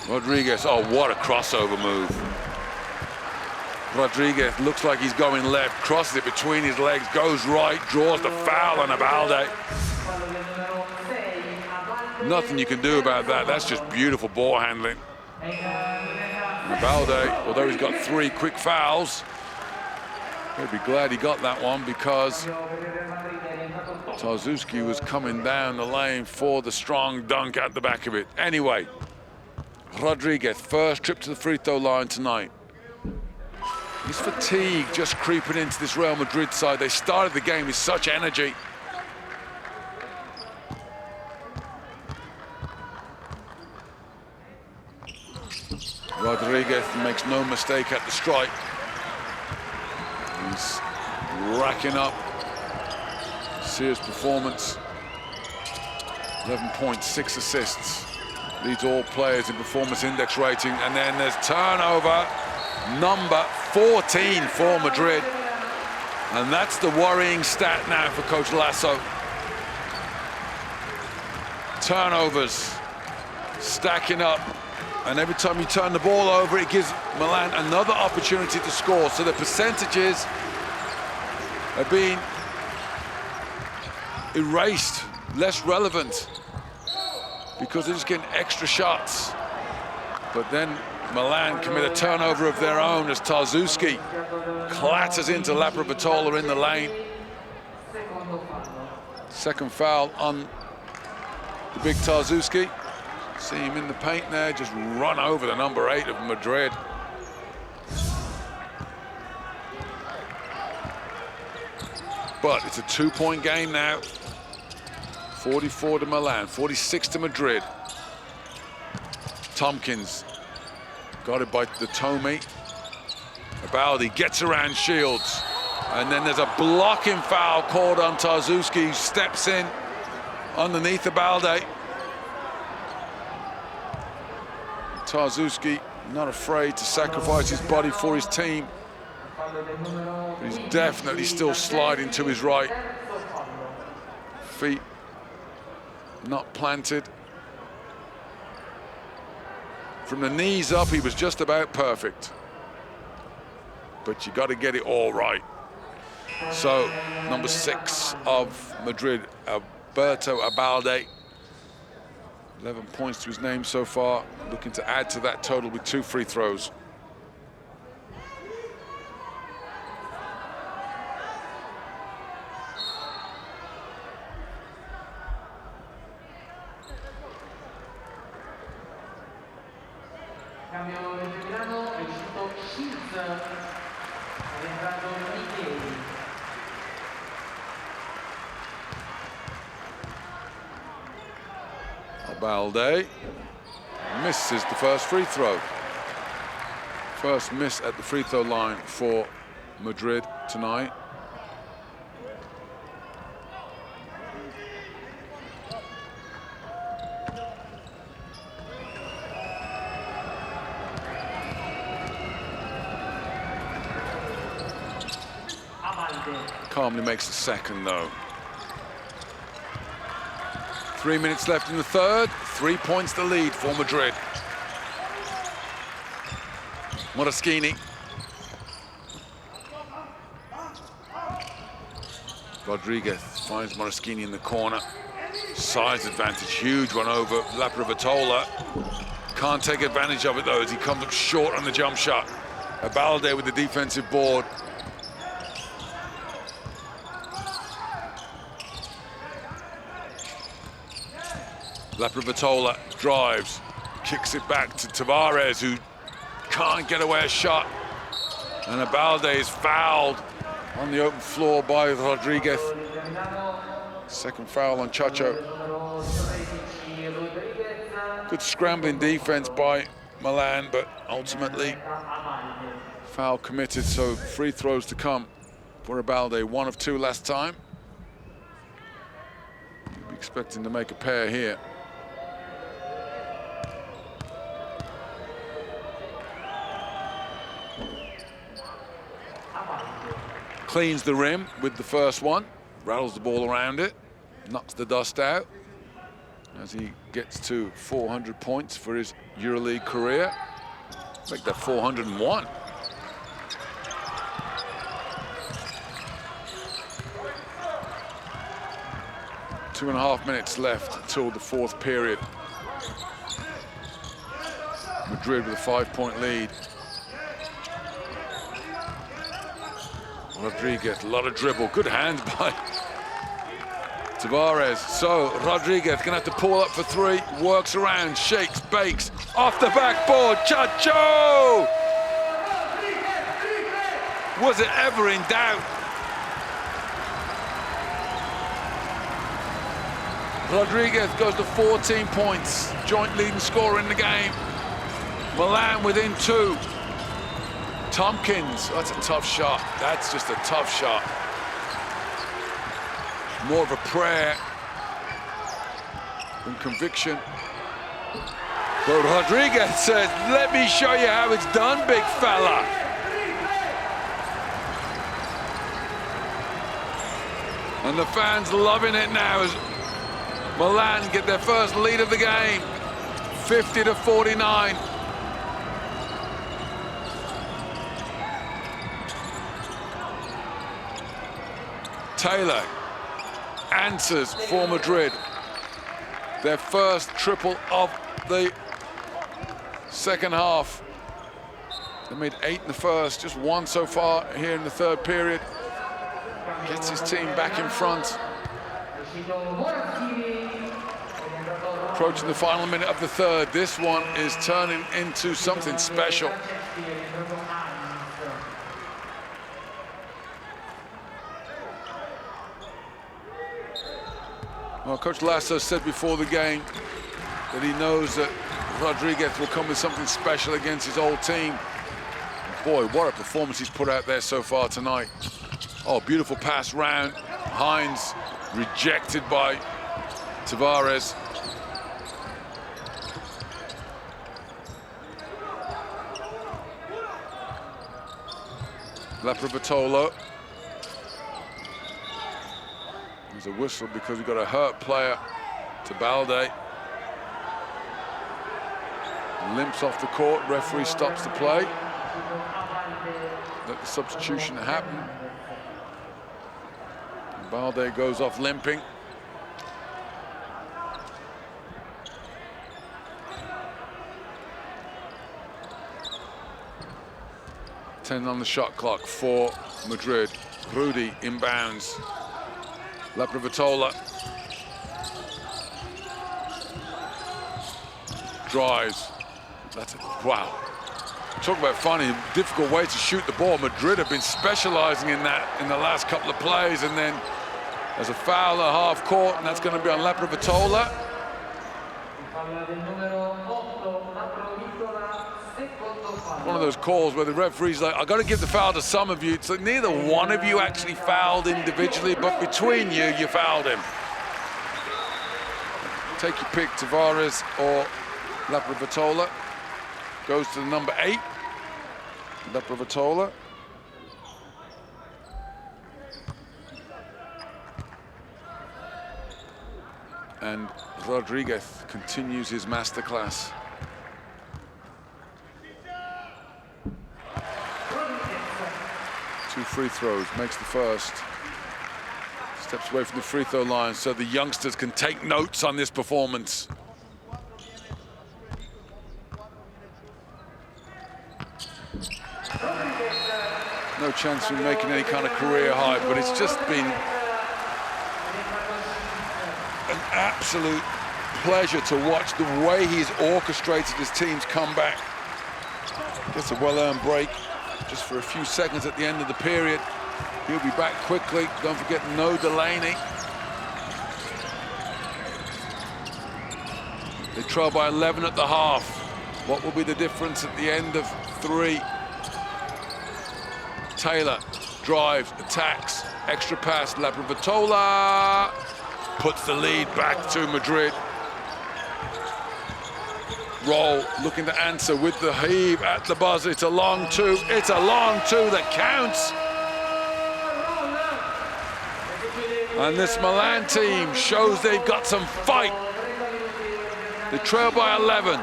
Rodriguez, oh, what a crossover move. Rodriguez looks like he's going left, crosses it between his legs, goes right, draws the foul on Abalde. Nothing you can do about that. That's just beautiful ball handling. Abalde, although he's got 3 quick fouls, he'll be glad he got that one because Tarzuski was coming down the lane for the strong dunk at the back of it. Anyway, Rodriguez, first trip to the free throw line tonight. He's fatigued just creeping into this Real Madrid side. They started the game with such energy. Rodriguez makes no mistake at the strike. He's racking up serious performance. 11.6 assists. Leads all players in performance index rating. And then there's turnover number 14 for Madrid. And that's the worrying stat now for Coach Laso. Turnovers stacking up. And every time you turn the ball over, it gives Milan another opportunity to score. So the percentages are being erased, less relevant, because they're just getting extra shots. But then Milan commit a turnover of their own as Tarzuski clatters into Laprovitola in the lane. Second foul on the big Tarzuski. See him in the paint there, just run over the number 8 of Madrid. But it's a 2-point game now. 44 to Milan, 46 to Madrid. Tompkins got it by the Tomei. Abalde gets around Shields. And then there's a blocking foul called on Tarzuski, who steps in underneath the Balde. Tarzuski not afraid to sacrifice his body for his team. But he's definitely still sliding to his right. Feet not planted. From the knees up, he was just about perfect. But you got to get it all right. So, number 6 of Madrid, Alberto Abalde. 11 points to his name so far. Looking to add to that total with 2 free throws. Balde misses the first free throw. First miss at the free throw line for Madrid tonight. Calmly makes the second though. 3 minutes left in the third. 3 points the lead for Madrid. Moraschini. Rodriguez finds Moraschini in the corner. Size advantage, huge one over Laprovitola. Can't take advantage of it though as he comes up short on the jump shot. Abalde with the defensive board. Laprovitola drives, kicks it back to Tavares, who can't get away a shot. And Abalde is fouled on the open floor by Rodriguez. Second foul on Chacho. Good scrambling defense by Milan, but ultimately foul committed, so free throws to come for Abalde. 1 of 2 last time. He'll be expecting to make a pair here. Cleans the rim with the first one, rattles the ball around it, knocks the dust out as he gets to 400 points for his EuroLeague career. Make that 401. Two and a half minutes left until the fourth period. Madrid with a 5-point lead. Rodriguez, a lot of dribble. Good hands by Tavares. So Rodriguez gonna have to pull up for 3. Works around, shakes, bakes. Off the backboard, Chacho! Was it ever in doubt? Rodriguez goes to 14 points. Joint leading scorer in the game. Milan within 2. Tompkins, that's a tough shot. That's just a tough shot. More of a prayer than conviction. But Rodriguez says, let me show you how it's done, big fella. And the fans loving it now as Milan get their first lead of the game. 50-49. Taylor answers for Madrid. Their first triple of the second half. They made 8 in the first, just 1 so far here in the third period. Gets his team back in front. Approaching the final minute of the third. This one is turning into something special. Well, Coach Laso said before the game that he knows that Rodriguez will come with something special against his old team. Boy, what a performance he's put out there so far tonight. Oh, beautiful pass round. Hines rejected by Tavares. Laprovitolo. There's a whistle because we've got a hurt player to Balde. Limps off the court, referee stops the play. Let the substitution happen. Balde goes off limping. Ten on the shot clock for Madrid. Rudy inbounds. Laprovitola drives. That's it. Wow. Talk about finding a difficult way to shoot the ball. Madrid have been specializing in that in the last couple of plays, and then there's a foul at half court, and that's going to be on Laprovitola. One of those calls where the referee's like, I got to give the foul to some of you. So neither one of you actually fouled individually, but between you, you fouled him. Take your pick, Tavares or Laprovitola. Goes to the number 8, Laprovitola. And Rodriguez continues his masterclass. Two free throws, makes the first. Steps away from the free throw line so the youngsters can take notes on this performance. No chance of making any kind of career high, but it's just been an absolute pleasure to watch the way he's orchestrated his team's comeback. Gets a well-earned break just for a few seconds at the end of the period. He'll be back quickly. Don't forget no Delaney. They trail by 11 at the half. What will be the difference at the end of 3? Taylor drives, attacks, extra pass. Laprovitola puts the lead back to Madrid. Roll, looking to answer with the heave at the buzzer. It's a long 2. It's a long 2 that counts. And this Milan team shows they've got some fight. They trail by 11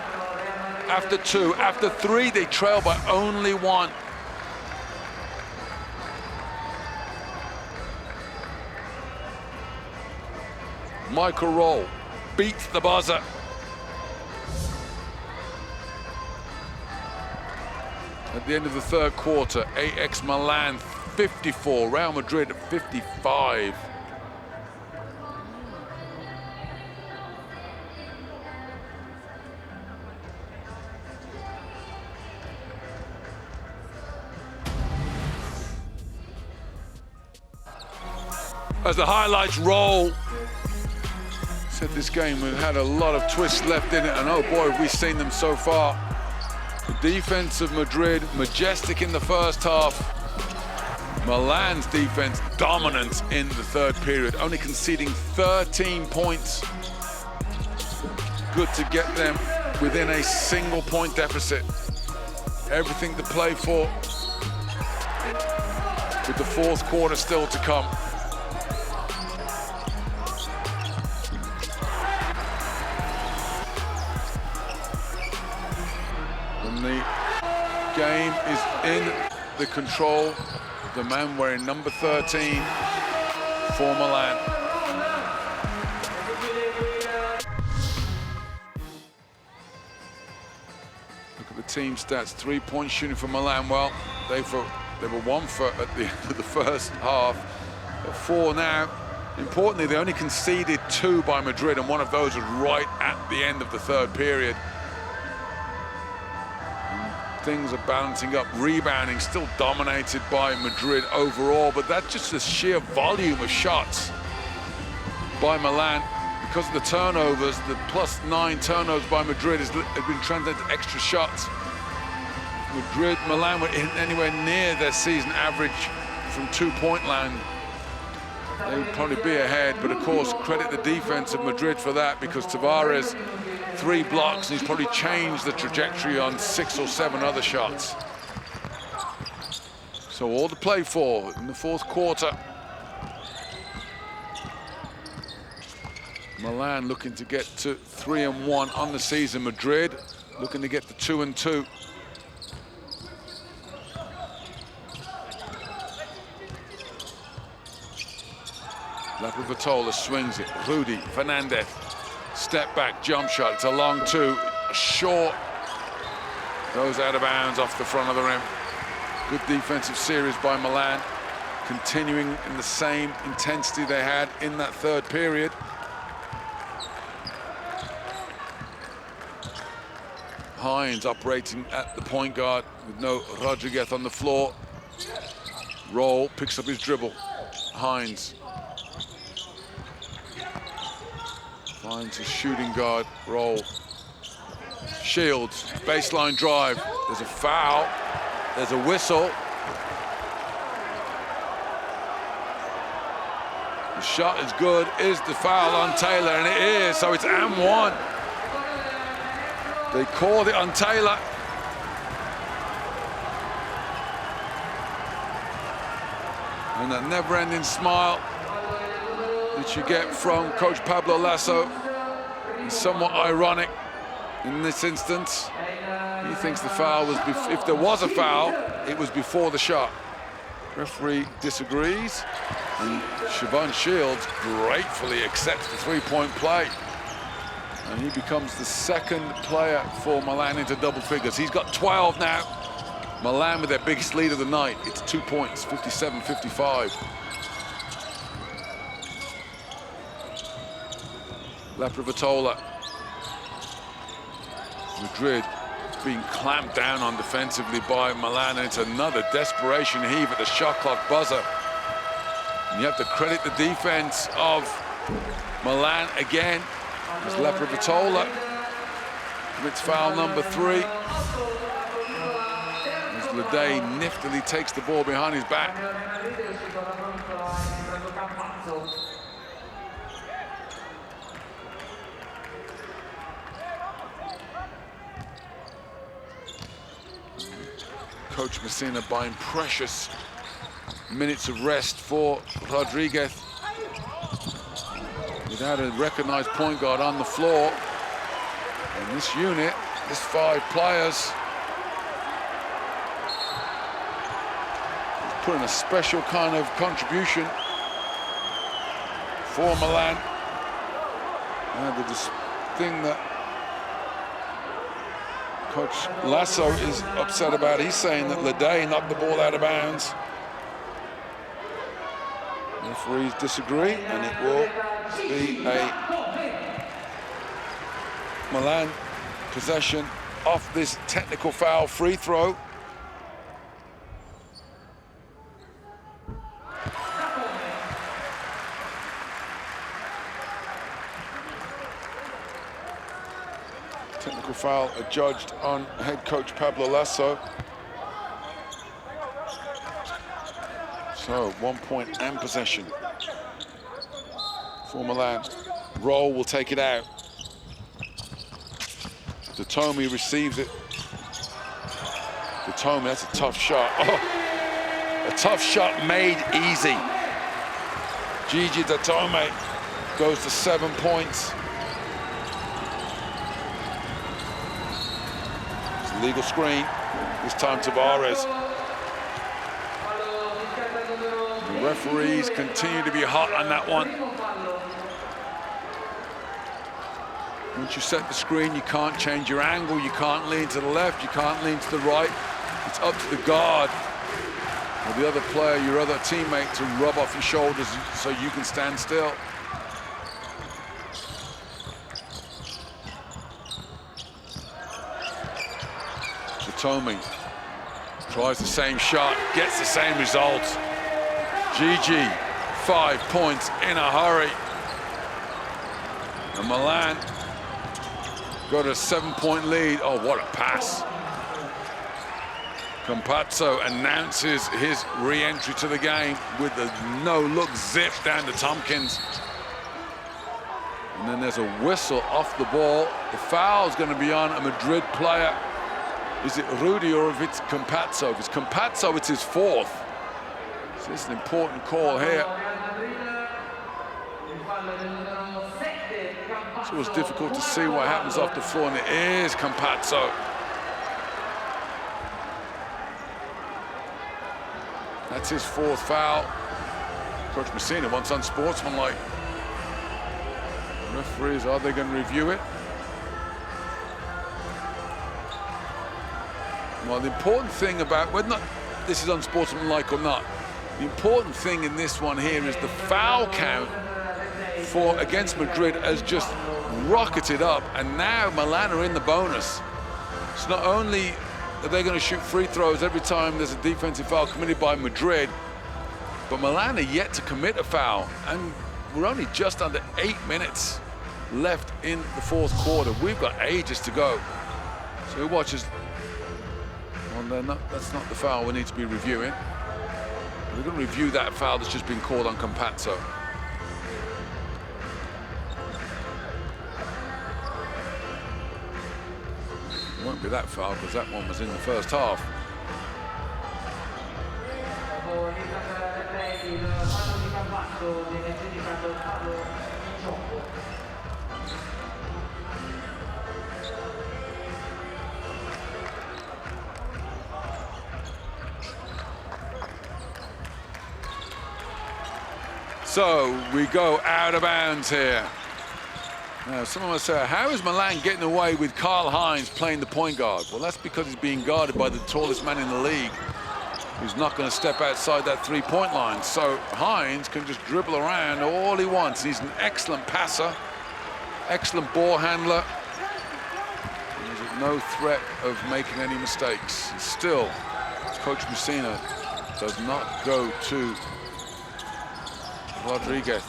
after 2. After 3, they trail by only 1. Michael Roll beats the buzzer. At the end of the third quarter, AX Milan 54, Real Madrid 55. As the highlights roll, said this game we've had a lot of twists left in it, and oh boy, have we seen them so far. The defense of Madrid, majestic in the first half. Milan's defense, dominant in the third period, only conceding 13 points. Good to get them within a single point deficit. Everything to play for, with the fourth quarter still to come. The game is in the control of the man wearing number 13 for Milan. Look at the team stats. 3-point shooting for Milan. Well, they were 1 for at the end of the first half. They're 4 now. Importantly, they only conceded 2 by Madrid, and one of those was right at the end of the third period. Things are balancing up, rebounding still dominated by Madrid overall, but that's just the sheer volume of shots by Milan. Because of the turnovers, the +9 turnovers by Madrid has been translated to extra shots. Milan were anywhere near their season average from two-point land, they would probably be ahead. But of course, credit the defense of Madrid for that, because Tavares, 3 blocks, and he's probably changed the trajectory on 6 or 7 other shots. So all to play for in the fourth quarter. Milan looking to get to 3-1 on the season. Madrid looking to get to 2-2. Vitola swings it. Rudy Fernandez, step back jump shot. It's a long 2, short. Goes out of bounds off the front of the rim. Good defensive series by Milan, continuing in the same intensity they had in that third period. Hines operating at the point guard with no Rodriguez on the floor. Roll, picks up his dribble. Hines finds his shooting guard. Roll. Shields, baseline drive. There's a foul. There's a whistle. The shot is good. Is the foul on Taylor? And it is, so it's &1. They called it on Taylor. And that never-ending smile that you get from Coach Pablo Laso is somewhat ironic in this instance. He thinks the foul was, if there was a foul, it was before the shot. Referee disagrees, and Siobhan Shields gratefully accepts the three-point play. And he becomes the second player for Milan into double figures. He's got 12 now. Milan with their biggest lead of the night. It's 2 points, 57-55. Vitola. Madrid being clamped down on defensively by Milan, and it's another desperation heave at the shot clock buzzer. And you have to credit the defense of Milan again. As Vitola commits foul number 3. As Leday niftily takes the ball behind his back. Coach Messina buying precious minutes of rest for Rodriguez. Without a recognized point guard on the floor. And this unit, this 5 players, put in a special kind of contribution for Milan. And the thing that Coach Laso is upset about, he's saying that Leday knocked the ball out of bounds. Referees disagree, and it will be a Milan possession off this technical foul free throw. Technical foul adjudged on head coach Pablo Laso. So 1 point and possession for Milan. Roll will take it out. Datomi receives it. Datomi, that's a tough shot. Oh, a tough shot made easy. Gigi Datomi goes to 7 points. It's a legal screen. This time Tavares. The referees continue to be hot on that one. Once you set the screen, you can't change your angle, you can't lean to the left, you can't lean to the right. It's up to the guard or the other player, your other teammate, to rub off your shoulders so you can stand still. Datomi tries the same shot, gets the same result. Gigi, 5 points in a hurry. And Milan got a 7 point lead. Oh, what a pass. Campazzo announces his re-entry to the game with a no-look zip down to Tompkins. And then there's a whistle off the ball. The foul's going to be on a Madrid player. Is it Rudy or if it's Campazzo? If it's Campazzo, it's his fourth. So this is an important call here. It's always difficult to see what happens off the floor, and it is Campazzo. That's his fourth foul. Coach Messina wants unsportsmanlike. Referees, are they going to review it? Well, the important thing about whether not this is unsportsmanlike or not, the important thing in this one here is the foul count for against Madrid has just rocketed up, and now Milan are in the bonus. It's not only that they're going to shoot free throws every time there's a defensive foul committed by Madrid, but Milan are yet to commit a foul, and we're only just under 8 minutes left in the fourth quarter. We've got ages to go. So who watches? Well, that's not the foul we need to be reviewing. We're going to review that foul that's just been called on Campazzo. It won't be that foul because that one was in the first half. So we go out of bounds here. Now, someone will say, how is Milan getting away with Karl-Heinz playing the point guard? Well, that's because he's being guarded by the tallest man in the league, who's not going to step outside that three-point line. So Heinz can just dribble around all he wants. He's an excellent passer, excellent ball handler. There's no threat of making any mistakes. Still, Coach Messina does not go to Rodriguez.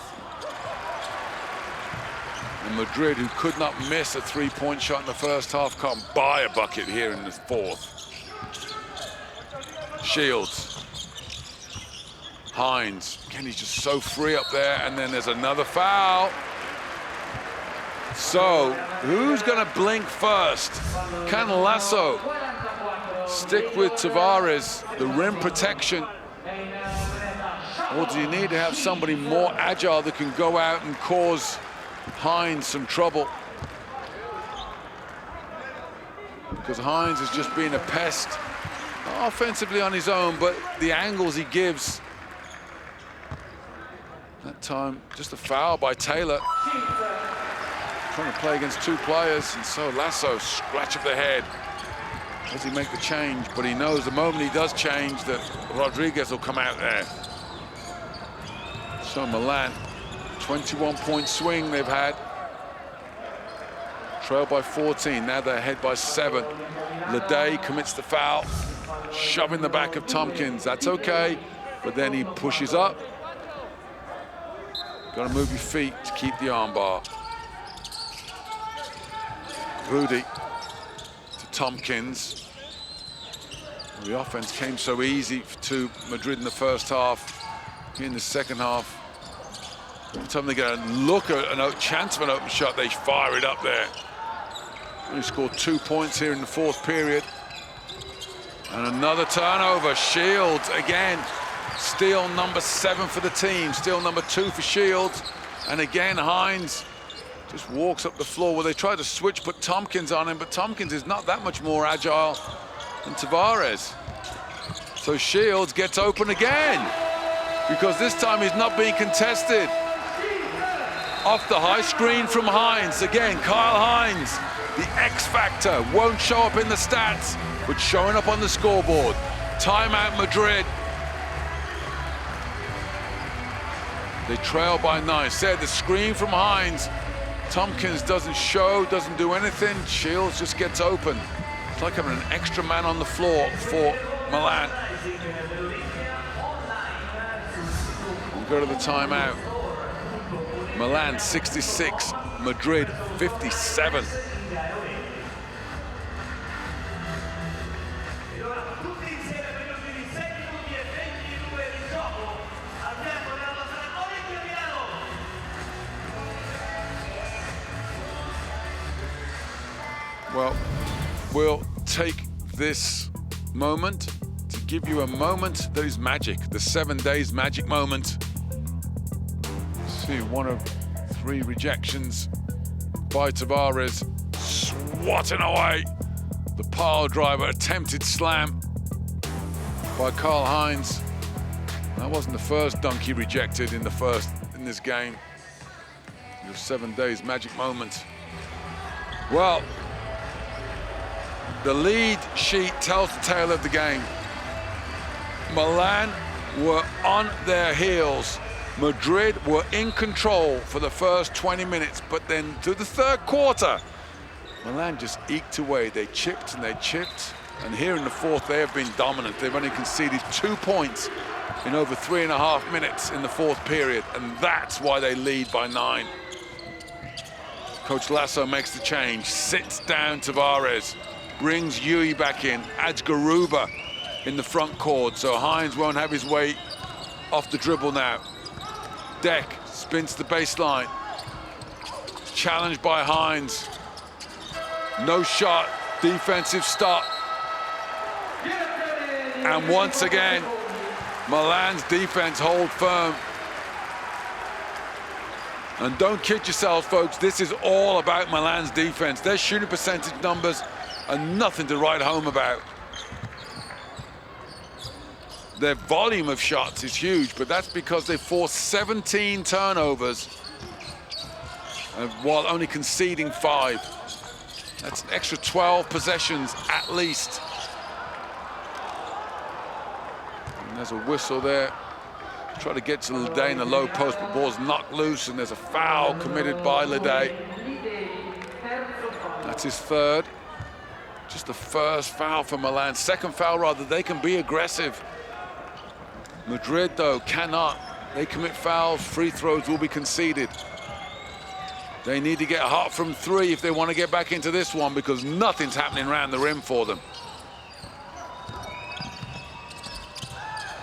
And Madrid, who could not miss a three-point shot in the first half, can't buy a bucket here in the fourth. Shields. Heinz. Again, he's just so free up there, and then there's another foul. So, who's going to blink first? Can Laso stick with Tavares, the rim protection? Or do you need to have somebody more agile that can go out and cause Heinz some trouble? Because Heinz has just been a pest, not offensively on his own, but the angles he gives. That time, just a foul by Taylor. Trying to play against two players, and so Laso, scratch of the head. Does he make the change? But he knows the moment he does change that Rodriguez will come out there. So Milan, 21-point swing they've had. Trail by 14, now they're ahead by 7. Leday commits the foul, shoving the back of Tompkins. That's okay, but then he pushes up. Got to move your feet to keep the arm bar. Rudy to Tompkins. The offense came so easy to Madrid in the first half. In the second half, every time they get a look at a chance of an open shot, they fire it up there. Only scored 2 points here in the fourth period. And another turnover. Shields again. Steal number 7 for the team. Steal number 2 for Shields. And again, Heinz just walks up the floor. Well, they tried to switch, put Tompkins on him, but Tompkins is not that much more agile than Tavares. So Shields gets open again, because this time he's not being contested. Off the high screen from Heinz. Again, Karl-Heinz, the X factor, won't show up in the stats, but showing up on the scoreboard. Timeout Madrid. They trail by 9. Said the screen from Heinz. Tompkins doesn't show, doesn't do anything. Shields just gets open. It's like having an extra man on the floor for Milan. We'll go to the timeout. Milan 66, Madrid 57. Well, we'll take this moment to give you a moment that is magic, the 7 days magic moment. See, 1 of 3 rejections by Tavares, swatting away. The pile driver, attempted slam by Karl-Heinz. That wasn't the first dunk he rejected in this game. Your 7 days magic moment. Well, the lead sheet tells the tale of the game. Milan were on their heels. Madrid were in control for the first 20 minutes, but then to the third quarter, Milan just eked away. They chipped and they chipped, and here in the fourth, they have been dominant. They've only conceded 2 points in over 3.5 minutes in the fourth period, and that's why they lead by 9. Coach Laso makes the change, sits down Tavares, brings Yui back in, adds Garuba in the front court, so Heinz won't have his way off the dribble now. Deck spins the baseline. Challenged by Heinz. No shot, defensive stop. And once again, Milan's defense hold firm. And don't kid yourselves, folks, this is all about Milan's defense. Their shooting percentage numbers are nothing to write home about. Their volume of shots is huge, but that's because they forced 17 turnovers while only conceding 5. That's an extra 12 possessions at least. And there's a whistle there. Try to get to Lede in the low post, but ball's knocked loose, and there's a foul committed by Lede. That's his third. Just the first foul for Milan. Second foul, rather. They can be aggressive. Madrid, though, cannot. They commit fouls, free throws will be conceded. They need to get hot from 3 if they want to get back into this one, because nothing's happening around the rim for them.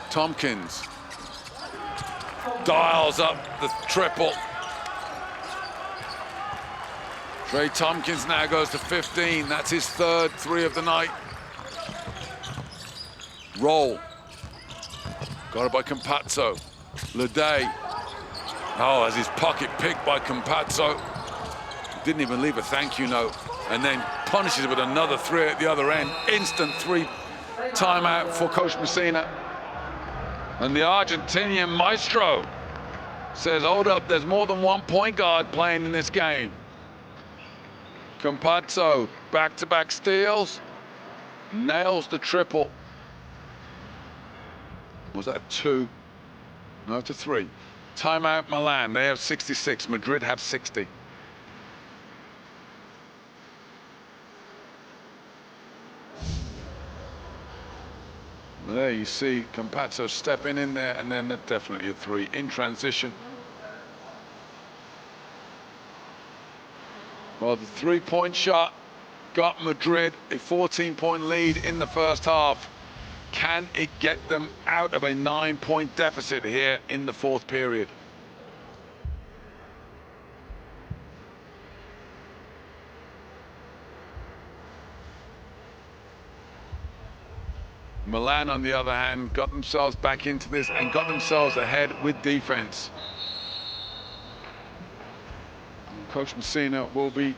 Tompkins dials up the triple. Trey Tompkins now goes to 15. That's his third 3 of the night. Roll. Got it by Campazzo. Lede. Oh, as his pocket picked by Campazzo. Didn't even leave a thank you note. And then punishes it with another 3 at the other end. Instant 3 timeout for Coach Messina. And the Argentinian maestro says, hold up, there's more than 1 point guard playing in this game. Campazzo, back-to-back steals, nails the triple. Was that 2? No, to 3. Timeout Milan, they have 66, Madrid have 60. There you see Campazzo stepping in there, and then definitely a 3 in transition. Well, the 3-point shot got Madrid a 14-point lead in the first half. Can it get them out of a 9-point deficit here in the fourth period? Milan, on the other hand, got themselves back into this and got themselves ahead with defense. Coach Messina will be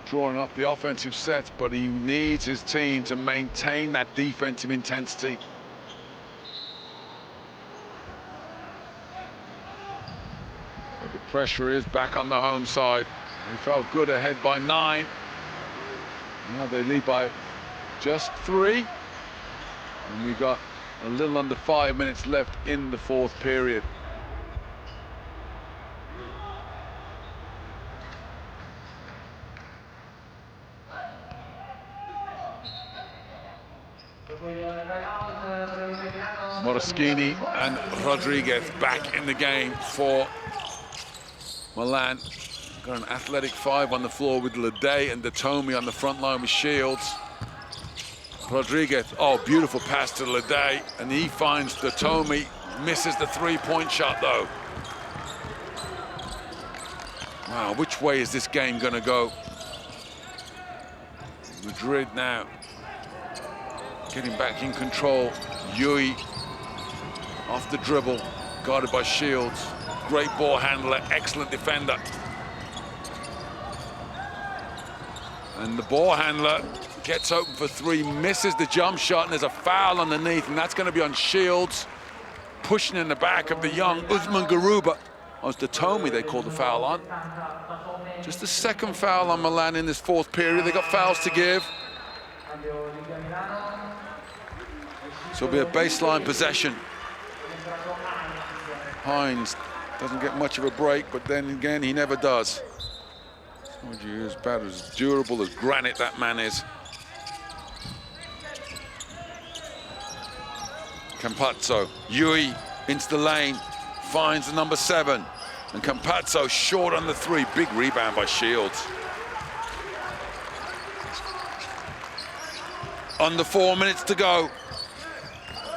drawing up the offensive sets, but he needs his team to maintain that defensive intensity. But the pressure is back on the home side. They felt good ahead by 9. Now they lead by just 3. And we got a little under 5 minutes left in the fourth period. Moraschini and Rodriguez back in the game for Milan. Got an athletic 5 on the floor with Lede and Datomi on the front line with Shields. Rodriguez, oh, beautiful pass to Lede, and he finds Datomi, misses the 3-point shot though. Wow, which way is this game gonna go? Madrid now getting back in control. Yui off the dribble, guarded by Shields. Great ball handler, excellent defender. And the ball handler gets open for three, misses the jump shot, and there's a foul underneath, and that's going to be on Shields. Pushing in the back of the young Usman Garuba. Oh, it's Tomi they called the foul on. Just the second foul on Milan in this fourth period. They got fouls to give. So it'll be a baseline possession. Hines doesn't get much of a break, but then again, he never does. As bad, as durable as granite that man is. Campazzo, Yui into the lane, finds the number 7. And Campazzo short on the 3, big rebound by Shields. Under 4 minutes to go.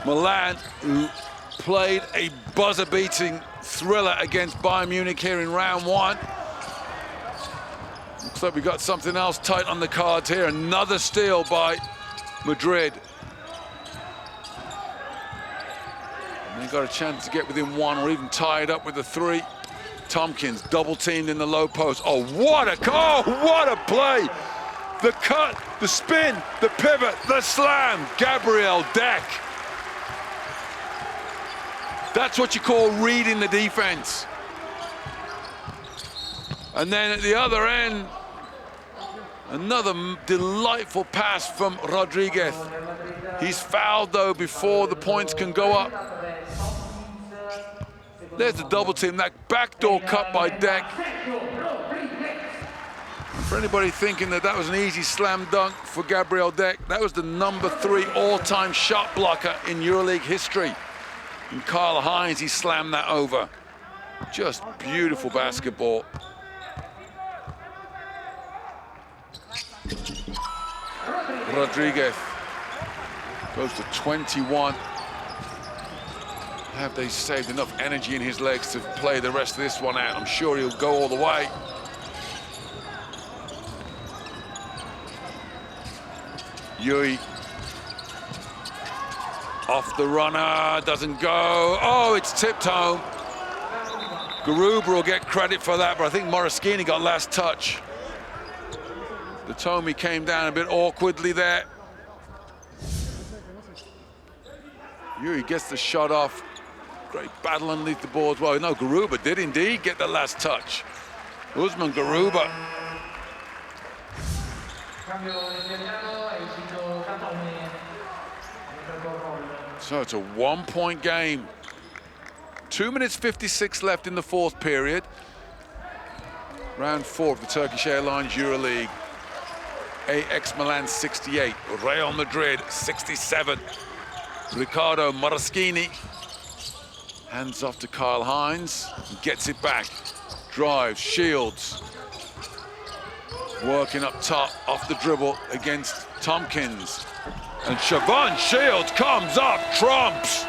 Milan, who played a buzzer-beating thriller against Bayern Munich here in round 1. Looks like we got something else tight on the cards here. Another steal by Madrid. And they got a chance to get within 1 or even tie it up with a 3. Tompkins double teamed in the low post. Oh, what a play! The cut, the spin, the pivot, the slam. Gabriel Deck. That's what you call reading the defense. And then at the other end, another delightful pass from Rodriguez. He's fouled though before the points can go up. There's the double team, that backdoor cut by Deck. For anybody thinking that that was an easy slam dunk for Gabriel Deck, that was the number 3 all-time shot blocker in EuroLeague history. And Karl Heinz, he slammed that over. Just beautiful basketball. Rodriguez goes to 21. Have they saved enough energy in his legs to play the rest of this one out? I'm sure he'll go all the way. Yui off the runner, doesn't go. Oh, it's tipped home. Garuba will get credit for that, but I think Moraschini got last touch. The Tomi came down a bit awkwardly there. Yuri gets the shot off. Great battle underneath the ball as well. No, Garuba did indeed get the last touch. Usman Garuba. So it's a 1-point game. 2 minutes 56 left in the fourth period. Round 4 of the Turkish Airlines EuroLeague. AX Milan 68, Real Madrid 67. Riccardo Moraschini hands off to Karl Heinz, gets it back, drives, Shields. Working up top, off the dribble against Tompkins. And Siobhan Shields comes up, trumps.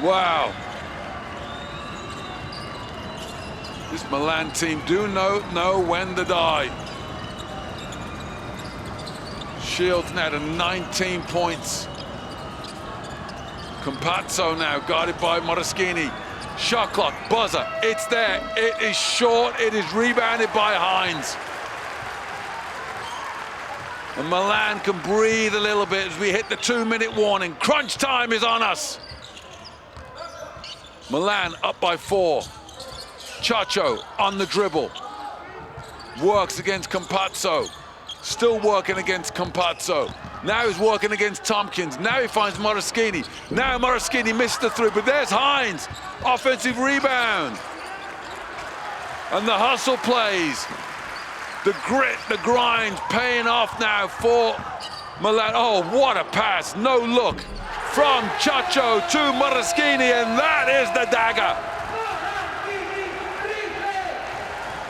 Wow. This Milan team do know when to die. Shields now to 19 points. Campazzo now guarded by Moraschini. Shot clock, buzzer, it's there. It is short, it is rebounded by Heinz. And Milan can breathe a little bit as we hit the 2-minute warning. Crunch time is on us. Milan up by 4. Chacho on the dribble. Works against Campazzo. Still working against Campazzo. Now he's working against Tompkins. Now he finds Moraschini. Now Moraschini missed the 3, but there's Heinz. Offensive rebound. And the hustle plays. The grit, the grind paying off now for Milan. Oh, what a pass. No look from Chacho to Moraschini, and that is the dagger.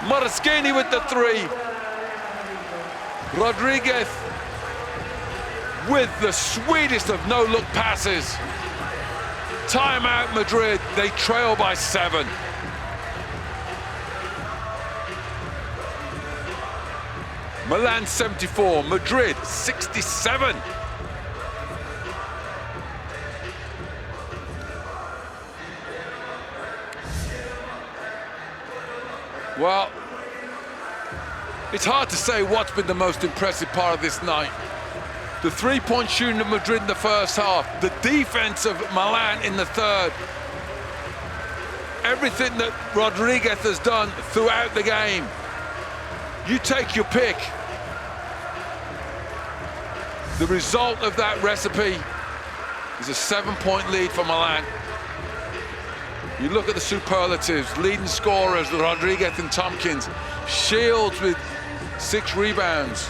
Moraschini with the 3. Rodriguez with the sweetest of no-look passes. Timeout Madrid, they trail by 7. Milan 74, Madrid 67. Well, it's hard to say what's been the most impressive part of this night. The three-point shooting of Madrid in the first half, the defense of Milan in the third. Everything that Rodriguez has done throughout the game. You take your pick. The result of that recipe is a 7-point lead for Milan. You look at the superlatives, leading scorers, Rodriguez and Tompkins. Shields with 6 rebounds.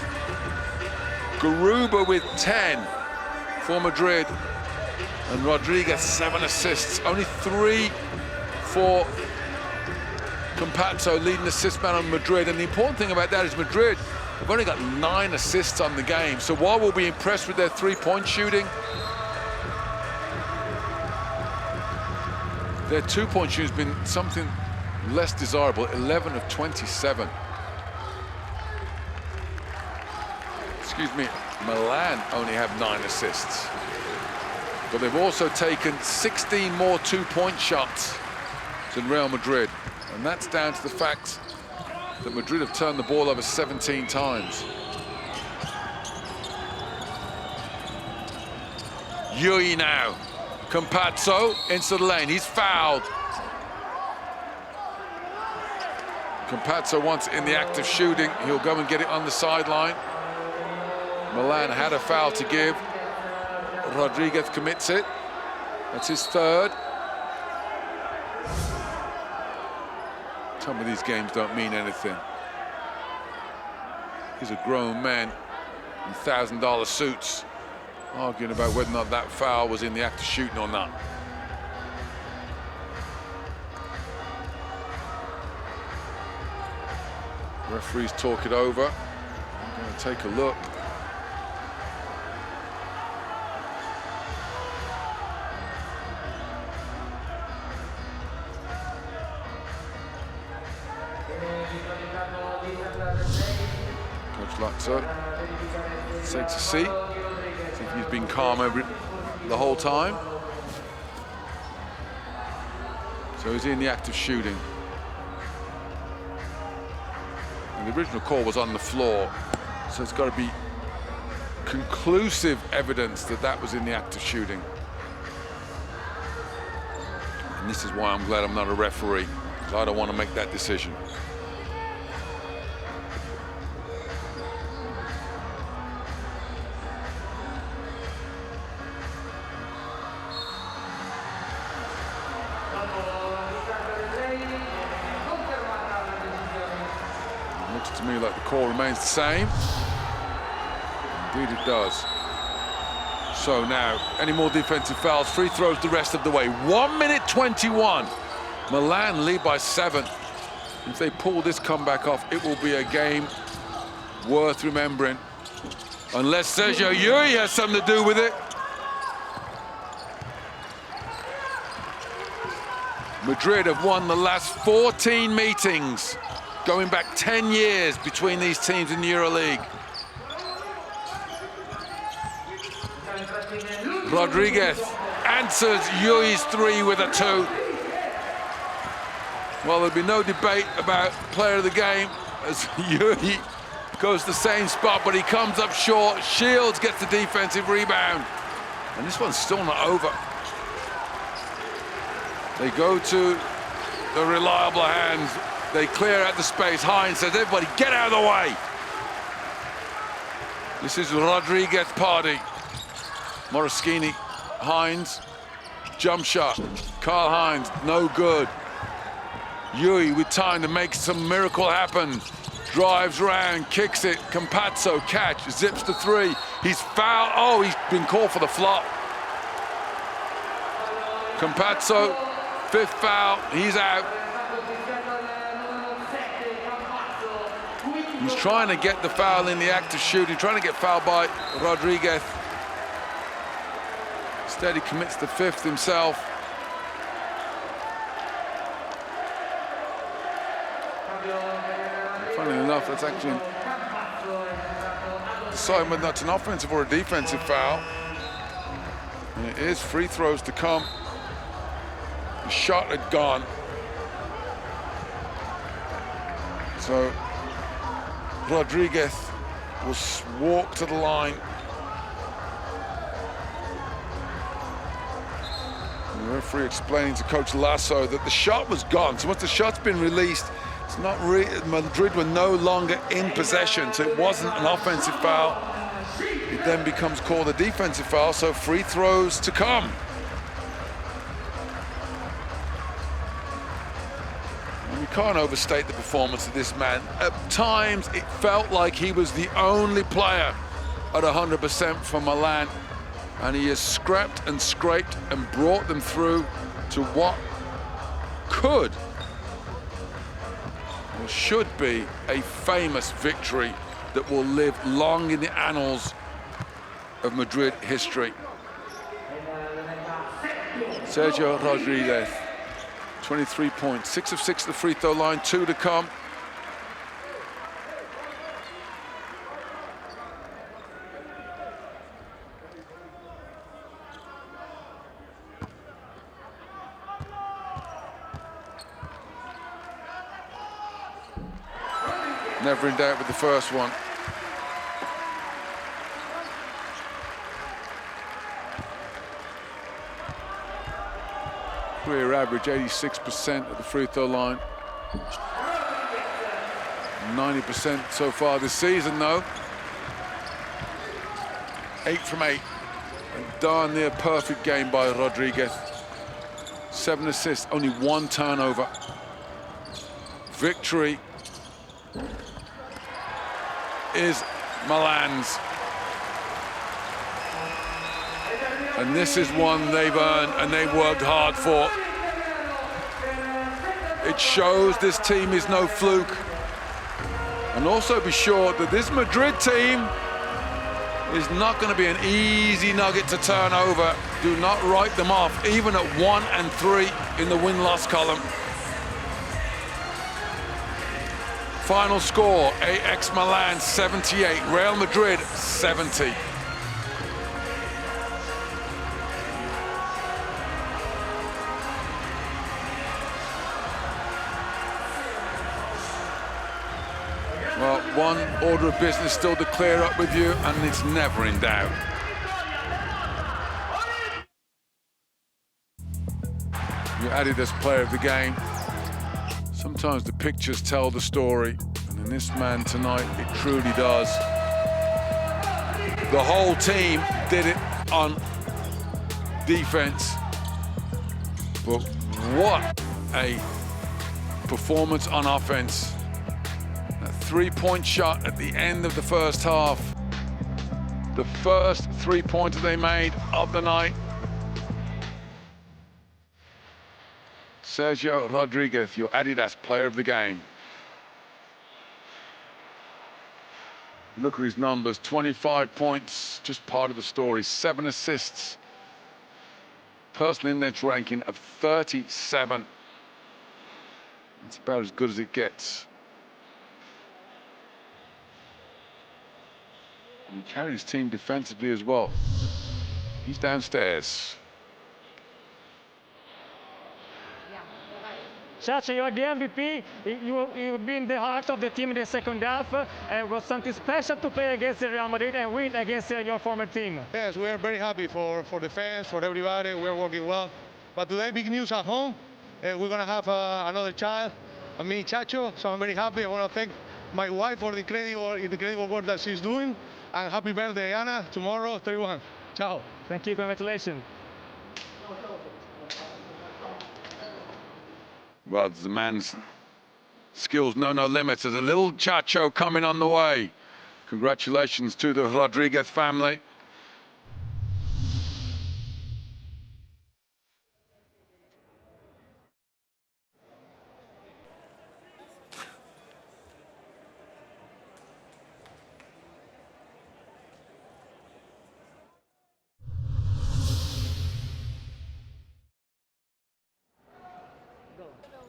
Garuba with 10 for Madrid. And Rodriguez 7 assists. Only 3 for Campazzo, leading assist man on Madrid. And the important thing about that is Madrid have only got 9 assists on the game. So while we'll be impressed with their three-point shooting, their two-point shooting has been something less desirable, 11 of 27. Excuse me, Milan only have 9 assists. But they've also taken 16 more two-point shots than Real Madrid. And that's down to the fact that Madrid have turned the ball over 17 times. Yui now. Campazzo into the lane. He's fouled. Campazzo wants it in the act of shooting. He'll go and get it on the sideline. Milan had a foul to give. Rodriguez commits it. That's his third. Some of these games don't mean anything. He's a grown man in $1,000 suits arguing about whether or not that foul was in the act of shooting or not. Referees talk it over. I'm going to take a look. Coach Laso takes a seat. I think he's been calm the whole time. So he's in the act of shooting. And the original call was on the floor, so it's got to be conclusive evidence that that was in the act of shooting. And this is why I'm glad I'm not a referee, because I don't want to make that decision. Looks to me like the call remains the same. Indeed it does. So now, any more defensive fouls, free throws the rest of the way. 1 minute 21. Milan lead by 7. If they pull this comeback off, it will be a game worth remembering. Unless Sergio Yuri has something to do with it. Madrid have won the last 14 meetings, going back 10 years between these teams in the EuroLeague. Rodriguez answers Yui's 3 with a 2. Well, there'll be no debate about player of the game as Yui goes to the same spot, but he comes up short. Shields gets the defensive rebound. And this one's still not over. They go to the reliable hands. They clear out the space. Hines says, everybody get out of the way. This is Rodriguez's party. Moraschini, Hines, jump shot. Karl Hines, no good. Yui with time to make some miracle happen. Drives round, kicks it. Campazzo, catch, zips the 3. He's fouled. Oh, he's been called for the flop. Campazzo, 5th foul, he's out. He's trying to get the foul in the act of shooting, trying to get fouled by Rodriguez. Instead, he commits the 5th himself. Funnily enough, that's actually deciding whether that's an offensive or a defensive foul. And it is free throws to come. The shot had gone. So Rodriguez will walk to the line. And the referee explaining to Coach Laso that the shot was gone. So once the shot's been released, it's not Madrid were no longer in possession, so it wasn't an offensive foul. It then becomes called a defensive foul, so free throws to come. And we can't overstate the performance of this man. At times, it felt like he was the only player at 100% for Milan, and he has scrapped and scraped and brought them through to what could or should be a famous victory that will live long in the annals of Madrid history. Sergio Rodriguez, 23 points, 6 of 6 at the free throw line, 2 to come. Never in doubt with the first one. Career average 86% at the free throw line. 90% so far this season, though. 8 from 8. A darn near perfect game by Rodriguez. 7 assists, only 1 turnover. Victory is Milan's. And this is one they've earned and they worked hard for. It shows this team is no fluke. And also be sure that this Madrid team is not going to be an easy nugget to turn over. Do not write them off, even at 1 and 3 in the win-loss column. Final score, AX Milan 78, Real Madrid 70. Well, one order of business still to clear up with you, and it's never in doubt. You added as player of the game. Sometimes the pictures tell the story, and in this man tonight, it truly does. The whole team did it on defense, but what a performance on offense. A 3-point shot at the end of the first half. The first 3-pointer they made of the night. Sergio Rodriguez, your Adidas player of the game. Look at his numbers, 25 points, just part of the story, 7 assists. Personal index ranking of 37. It's about as good as it gets. And he carried his team defensively as well. He's downstairs. Sergio, you're the MVP. You've been the heart of the team in the second half. It was something special to play against Real Madrid and win against your former team. Yes, we are very happy for the fans, for everybody. We are working well. But today, big news at home. We're going to have another child, a mini Chacho. So I'm very happy. I want to thank my wife for the incredible work that she's doing. And happy birthday, Anna, tomorrow, 31. Ciao. Thank you. Congratulations. Well, the man's skills know no limits. There's a little Chacho coming on the way. Congratulations to the Rodriguez family.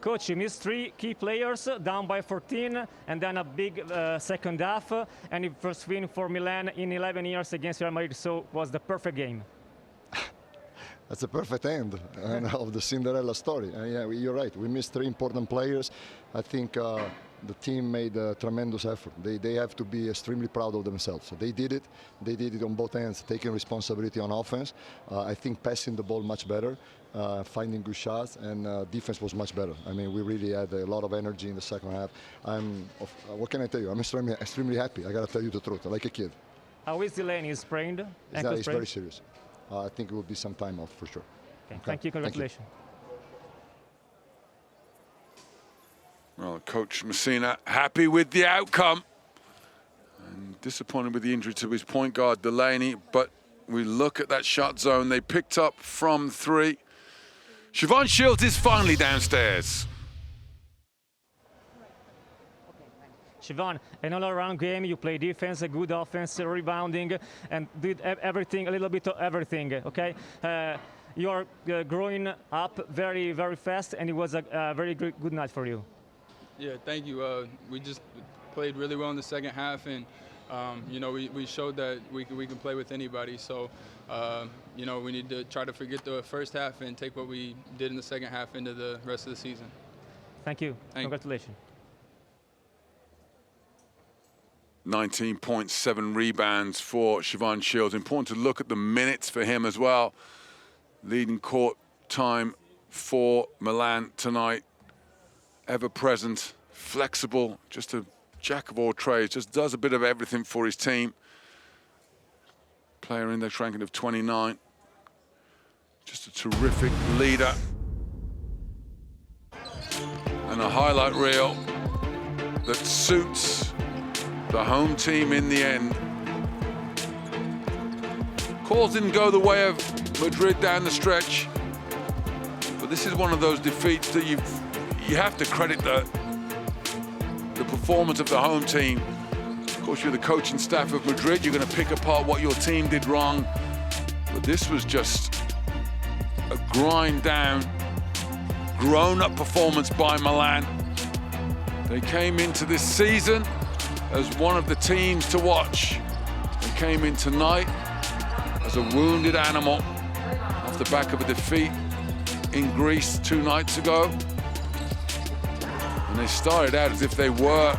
Coach, you missed 3 key players, down by 14, and then a big second half, and your first win for Milan in 11 years against Real Madrid, so it was the perfect game. That's a perfect end of the Cinderella story. Yeah, you're right. We missed 3 important players. I think the team made a tremendous effort. They have to be extremely proud of themselves. So they did it. They did it on both ends, taking responsibility on offense. I think passing the ball much better, finding good shots, and defense was much better. I mean, we really had a lot of energy in the second half. What can I tell you? I'm extremely happy. I got to tell you the truth, like a kid. How is Delaney? Is sprained? It's very serious. I think it will be some time off for sure. Okay. Thank you. Congratulations. Well, Coach Messina happy with the outcome and disappointed with the injury to his point guard Delaney, but we look at that shot zone they picked up from 3. Siobhan Shields is finally downstairs. Siobhan, an all-around game, you play defense, a good offense, rebounding, and did everything, a little bit of everything, okay? You are growing up very, very fast, and it was a very good night for you. Yeah, thank you. We just played really well in the second half, and you know, we showed that we can play with anybody. So, you know, we need to try to forget the first half and take what we did in the second half into the rest of the season. Thank you. Congratulations. 19.7 rebounds for Siobhan Shields. Important to look at the minutes for him as well. Leading court time for Milan tonight. Ever present, flexible, just a jack of all trades, just does a bit of everything for his team. Player index ranking of 29. Just a terrific leader. And a highlight reel that suits the home team in the end. Calls didn't go the way of Madrid down the stretch, but this is one of those defeats that you have to credit the performance of the home team. Of course, you're the coaching staff of Madrid. You're going to pick apart what your team did wrong, but this was just a grind down, grown-up performance by Milan. They came into this season as one of the teams to watch. They came in tonight as a wounded animal off the back of a defeat in Greece 2 nights ago. And they started out as if they were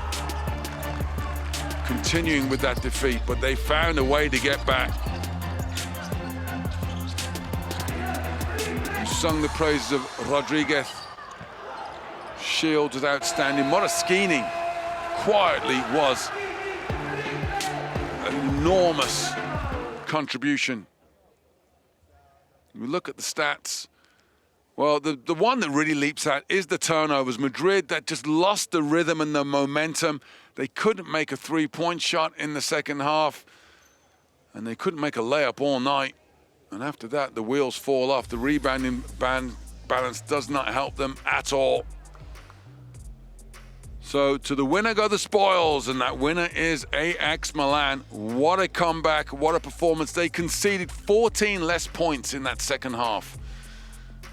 continuing with that defeat, but they found a way to get back. You sung the praises of Rodriguez. Shields was outstanding. Moraschini quietly was an enormous contribution. We look at the stats. Well, the one that really leaps out is the turnovers. Madrid, that just lost the rhythm and the momentum. They couldn't make a 3-point shot in the second half, and they couldn't make a layup all night. And after that, the wheels fall off. The rebounding balance does not help them at all. So to the winner go the spoils, and that winner is AX Milan. What a comeback, what a performance. They conceded 14 less points in that second half.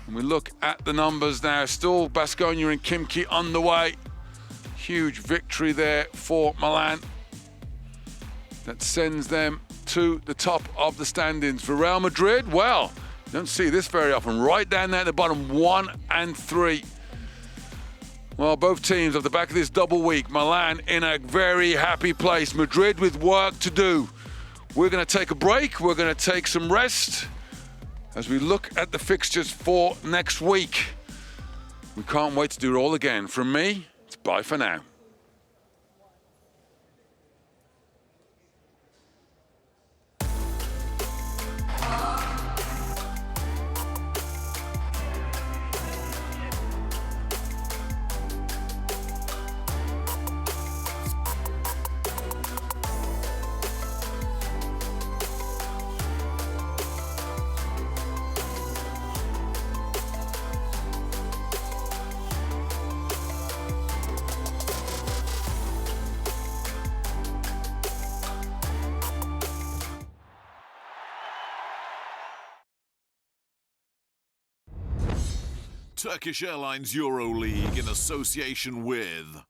And we look at the numbers now. Still Baskonia and Khimki on the way. Huge victory there for Milan. That sends them to the top of the standings. For Real Madrid, well, don't see this very often. Right down there at the bottom, 1 and 3. Well, both teams off the back of this double week. Milan in a very happy place. Madrid with work to do. We're going to take a break. We're going to take some rest as we look at the fixtures for next week. We can't wait to do it all again. From me, it's bye for now. Turkish Airlines EuroLeague in association with